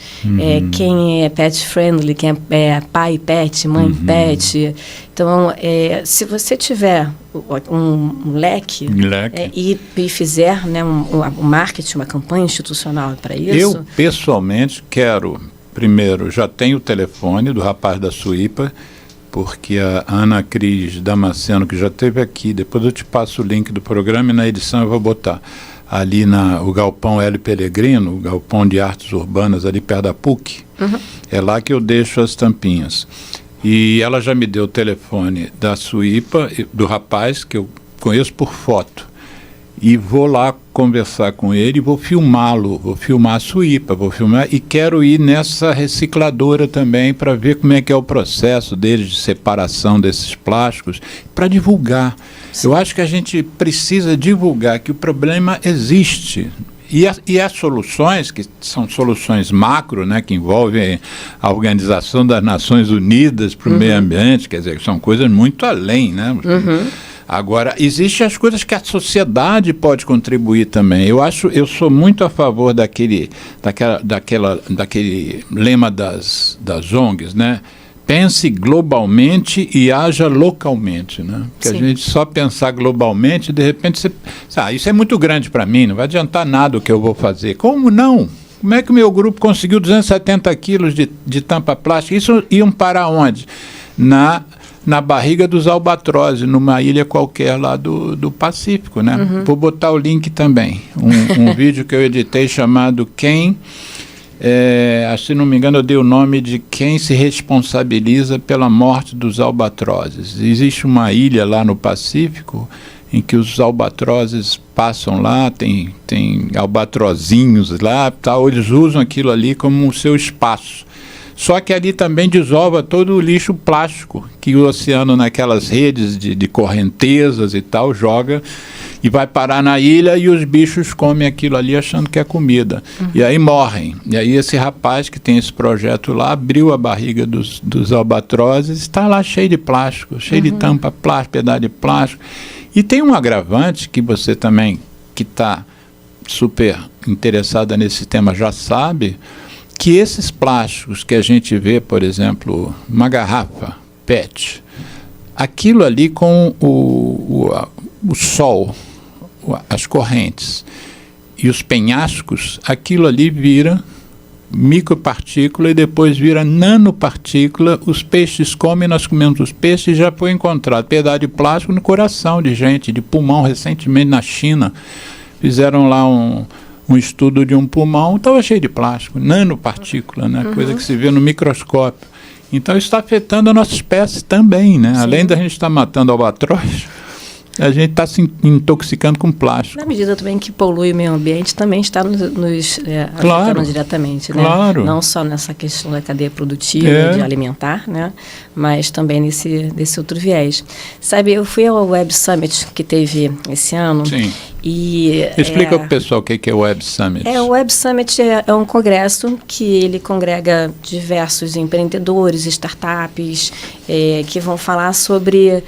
quem é pet friendly, quem é pai pet, mãe pet. Então, se você tiver um leque e fizer, né, um marketing, uma campanha institucional para isso... Eu, pessoalmente, quero, primeiro, já tenho o telefone do rapaz da Suípa, porque a Ana Cris Damasceno, que já esteve aqui, depois eu te passo o link do programa e na edição eu vou botar ali o Galpão Hélio Pellegrino, o Galpão de Artes Urbanas, ali perto da PUC, é lá que eu deixo as tampinhas. E ela já me deu o telefone da Suípa, do rapaz, que eu conheço por foto. E vou lá conversar com ele, vou filmá-lo, vou filmar a Suípa, e quero ir nessa recicladora também para ver como é que é o processo deles de separação desses plásticos, para divulgar. Sim. Eu acho que a gente precisa divulgar que o problema existe. E as soluções, que são soluções macro, né, que envolvem a Organização das Nações Unidas para o Meio Ambiente, quer dizer, são coisas muito além, né? Agora, existem as coisas que a sociedade pode contribuir também. Eu sou muito a favor daquele lema das ONGs, né? Pense globalmente e haja localmente, né? Porque a gente só pensar globalmente, de repente você... isso é muito grande para mim, não vai adiantar nada o que eu vou fazer. Como não? Como é que o meu grupo conseguiu 270 quilos de tampa plástica? Isso iam para onde? Na barriga dos albatrozes, numa ilha qualquer lá do Pacífico, né? Vou botar o link também. Um vídeo que eu editei chamado se não me engano eu dei o nome de Quem se responsabiliza pela morte dos albatrozes. Existe uma ilha lá no Pacífico em que os albatrozes passam lá, tem albatrozinhos lá, tal, eles usam aquilo ali como o seu espaço. Só que ali também desova todo o lixo plástico que o oceano, naquelas redes de correntezas e tal, joga e vai parar na ilha, e os bichos comem aquilo ali achando que é comida. E aí morrem. E aí esse rapaz que tem esse projeto lá abriu a barriga dos albatrozes, está lá cheio de plástico, cheio de tampa plástica, pedaço de plástico. E tem um agravante que você também, que está super interessada nesse tema, já sabe, que esses plásticos que a gente vê, por exemplo, uma garrafa PET, aquilo ali com o sol, as correntes e os penhascos, aquilo ali vira micropartícula e depois vira nanopartícula. Os peixes comem, nós comemos os peixes, e já foi encontrado pedaço de plástico no coração de gente, de pulmão. Recentemente na China fizeram lá um estudo de um pulmão, estava cheio de plástico, nanopartícula, né? Coisa que se vê no microscópio. Então isso está afetando a nossa espécie também, né? Além da gente estar matando albatroz, a gente está se intoxicando com plástico. Na medida também que polui o meio ambiente, também está nos afetando diretamente, né? Claro. Não só nessa questão da cadeia produtiva, de alimentar, né? Mas também nesse outro viés. Sabe, eu fui ao Web Summit que teve esse ano. Sim. E, explica para o pessoal o que é o Web Summit. O Web Summit é um congresso que ele congrega diversos empreendedores, startups, que vão falar sobre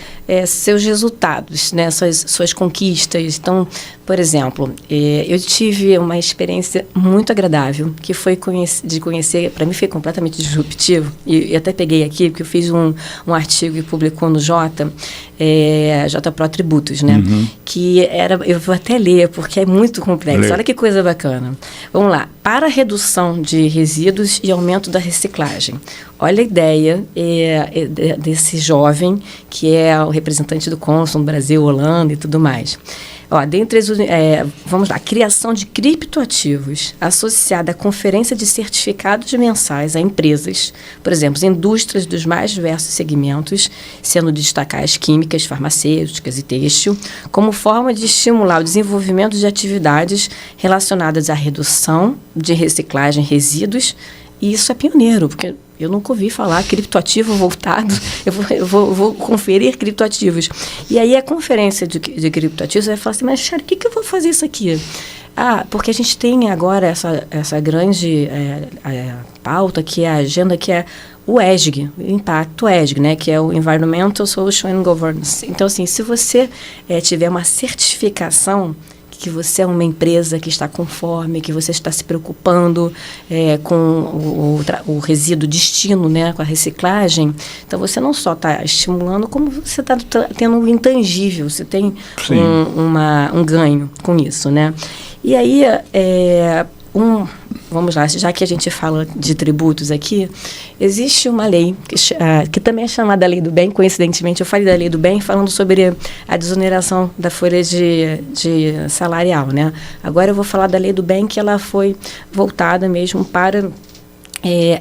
seus resultados, né, suas conquistas. Então, por exemplo, eu tive uma experiência muito agradável, que foi de conhecer, para mim foi completamente disruptivo, e até peguei aqui, porque eu fiz um artigo e publicou no J Pro Tributos, né? Que eu vou até ler, porque é muito complexo. Olha que coisa bacana. Vamos lá. Para a redução de resíduos e aumento da reciclagem. Olha a ideia desse jovem, que é o representante do Consul no Brasil, Holanda e tudo mais. Vamos lá, criação de criptoativos associada à conferência de certificados mensais a empresas, por exemplo, indústrias dos mais diversos segmentos, sendo destacar as químicas, farmacêuticas e têxtil, como forma de estimular o desenvolvimento de atividades relacionadas à redução de reciclagem de resíduos. E isso é pioneiro, porque eu nunca ouvi falar criptoativo voltado, eu vou conferir criptoativos. E aí a conferência de criptoativos vai falar assim, mas Sherry, o que eu vou fazer isso aqui? Porque a gente tem agora essa grande pauta, que é a agenda, que é o ESG, o impacto ESG, né, que é o Environmental, Social and Governance. Então, assim, se você tiver uma certificação que você é uma empresa que está conforme, que você está se preocupando com o resíduo destino, né, com a reciclagem, então você não só está estimulando, como você está tendo um intangível, você tem um ganho com isso, né? E aí, vamos lá, já que a gente fala de tributos aqui, existe uma lei que também é chamada Lei do Bem. Coincidentemente, eu falei da Lei do Bem falando sobre a desoneração da folha de salarial, né? Agora eu vou falar da Lei do Bem, que ela foi voltada mesmo para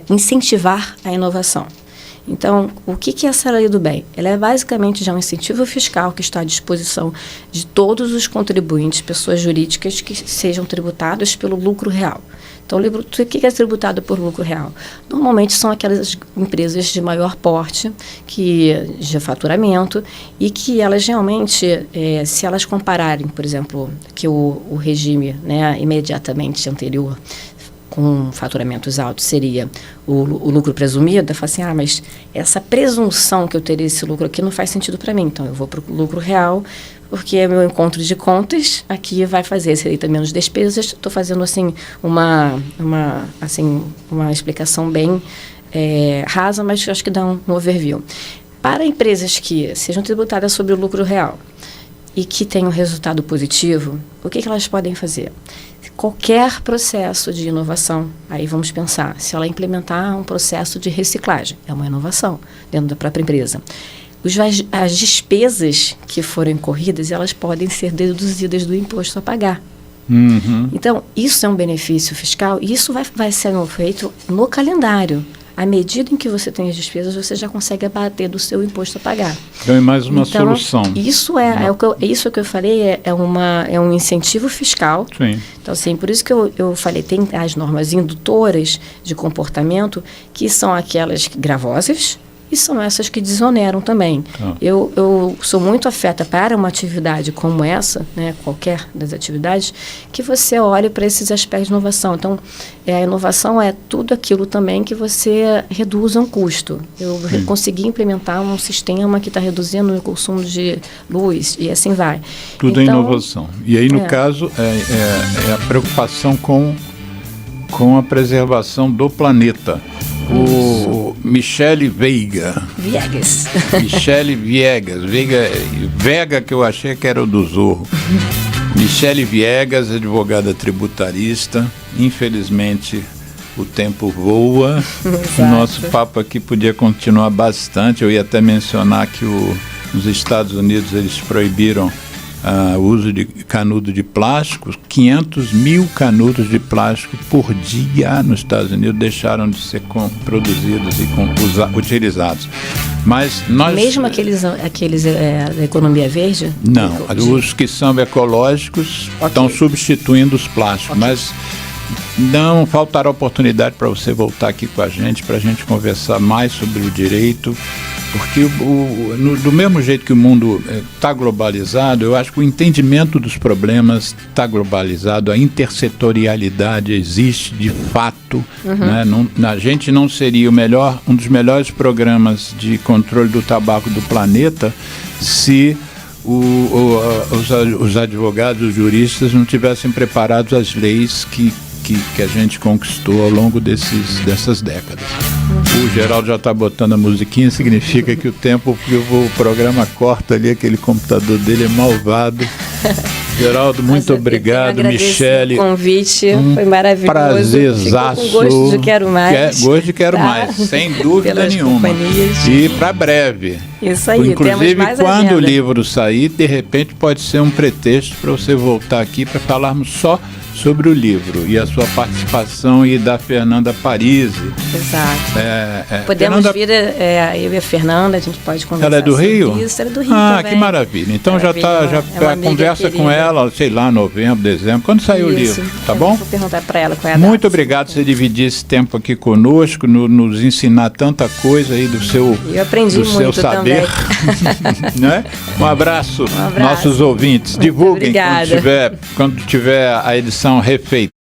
incentivar a inovação. Então, o que é essa Lei do Bem? Ela é basicamente já um incentivo fiscal que está à disposição de todos os contribuintes, pessoas jurídicas que sejam tributadas pelo lucro real. Então, o que é tributado por lucro real? Normalmente são aquelas empresas de maior porte, de faturamento, e que elas realmente, se elas compararem, por exemplo, que o regime, né, imediatamente anterior, com faturamentos altos seria o lucro presumido, eu falo assim, mas essa presunção que eu teria esse lucro aqui não faz sentido para mim, então eu vou para o lucro real, porque é meu encontro de contas, aqui vai fazer receita menos despesas. Estou fazendo assim uma explicação bem rasa, mas acho que dá um overview. Para empresas que sejam tributadas sobre o lucro real e que tenham resultado positivo, o que elas podem fazer? Qualquer processo de inovação, aí vamos pensar, se ela implementar um processo de reciclagem, é uma inovação dentro da própria empresa. As despesas que forem incorridas, elas podem ser deduzidas do imposto a pagar. Uhum. Então, isso é um benefício fiscal e isso vai ser feito no calendário. À medida em que você tem as despesas, você já consegue abater do seu imposto a pagar. Então, é mais uma solução. Isso isso que eu falei, é um incentivo fiscal. Sim. Então, assim, por isso que eu falei, tem as normas indutoras de comportamento, que são aquelas gravosas, e são essas que desoneram também. Eu sou muito afeta para uma atividade como essa, né, qualquer das atividades, que você olhe para esses aspectos de inovação. Então, a inovação é tudo aquilo também que você reduza um custo. Eu consegui implementar um sistema que está reduzindo o consumo de luz e assim vai. Tudo então, é inovação. E aí, no caso, é a preocupação com a preservação do planeta. O Michele Viegas. Michele Viegas. Vega, que eu achei que era o do Zorro. Michele Viegas, advogada tributarista. Infelizmente, o tempo voa. O nosso papo aqui podia continuar bastante. Eu ia até mencionar que nos Estados Unidos eles proibiram o uso de canudo de plástico. 500 mil canudos de plástico por dia nos Estados Unidos deixaram de ser produzidos e utilizados. Mas nós... Mesmo aqueles da economia verde? Não, os que são ecológicos estão substituindo os plásticos, mas não faltará oportunidade para você voltar aqui com a gente, para a gente conversar mais sobre o direito. Porque do mesmo jeito que o mundo está globalizado, eu acho que o entendimento dos problemas está globalizado, a intersetorialidade existe de fato. Né? A gente não seria um dos melhores programas de controle do tabaco do planeta se os advogados, os juristas não tivessem preparado as leis que a gente conquistou ao longo dessas décadas. O Geraldo já está botando a musiquinha, significa que o programa corta ali, aquele computador dele é malvado. Geraldo, muito obrigado. Michele, o convite, foi maravilhoso. Prazerzaço. Com gosto de quero mais. Gosto de quero mais, sem dúvida nenhuma. E para breve. Isso aí, inclusive, temos mais quando agenda. o livro sair, de repente pode ser um pretexto para você voltar aqui para falarmos só sobre o livro e a sua participação e da Fernanda Parisi. Exato. Podemos vir, eu e a Fernanda, a gente pode conversar. Ela é do Rio? Isso, ela é do Rio também. Que maravilha. Então já conversa com ela, sei lá, novembro, dezembro, quando sair o livro, tá bom? Vou perguntar para ela qual é a data. Muito obrigado por você dividir esse tempo aqui conosco, nos ensinar tanta coisa aí do seu saber. Eu aprendi muito saber. Né? Um abraço, nossos ouvintes. Divulguem quando tiver a edição refeita.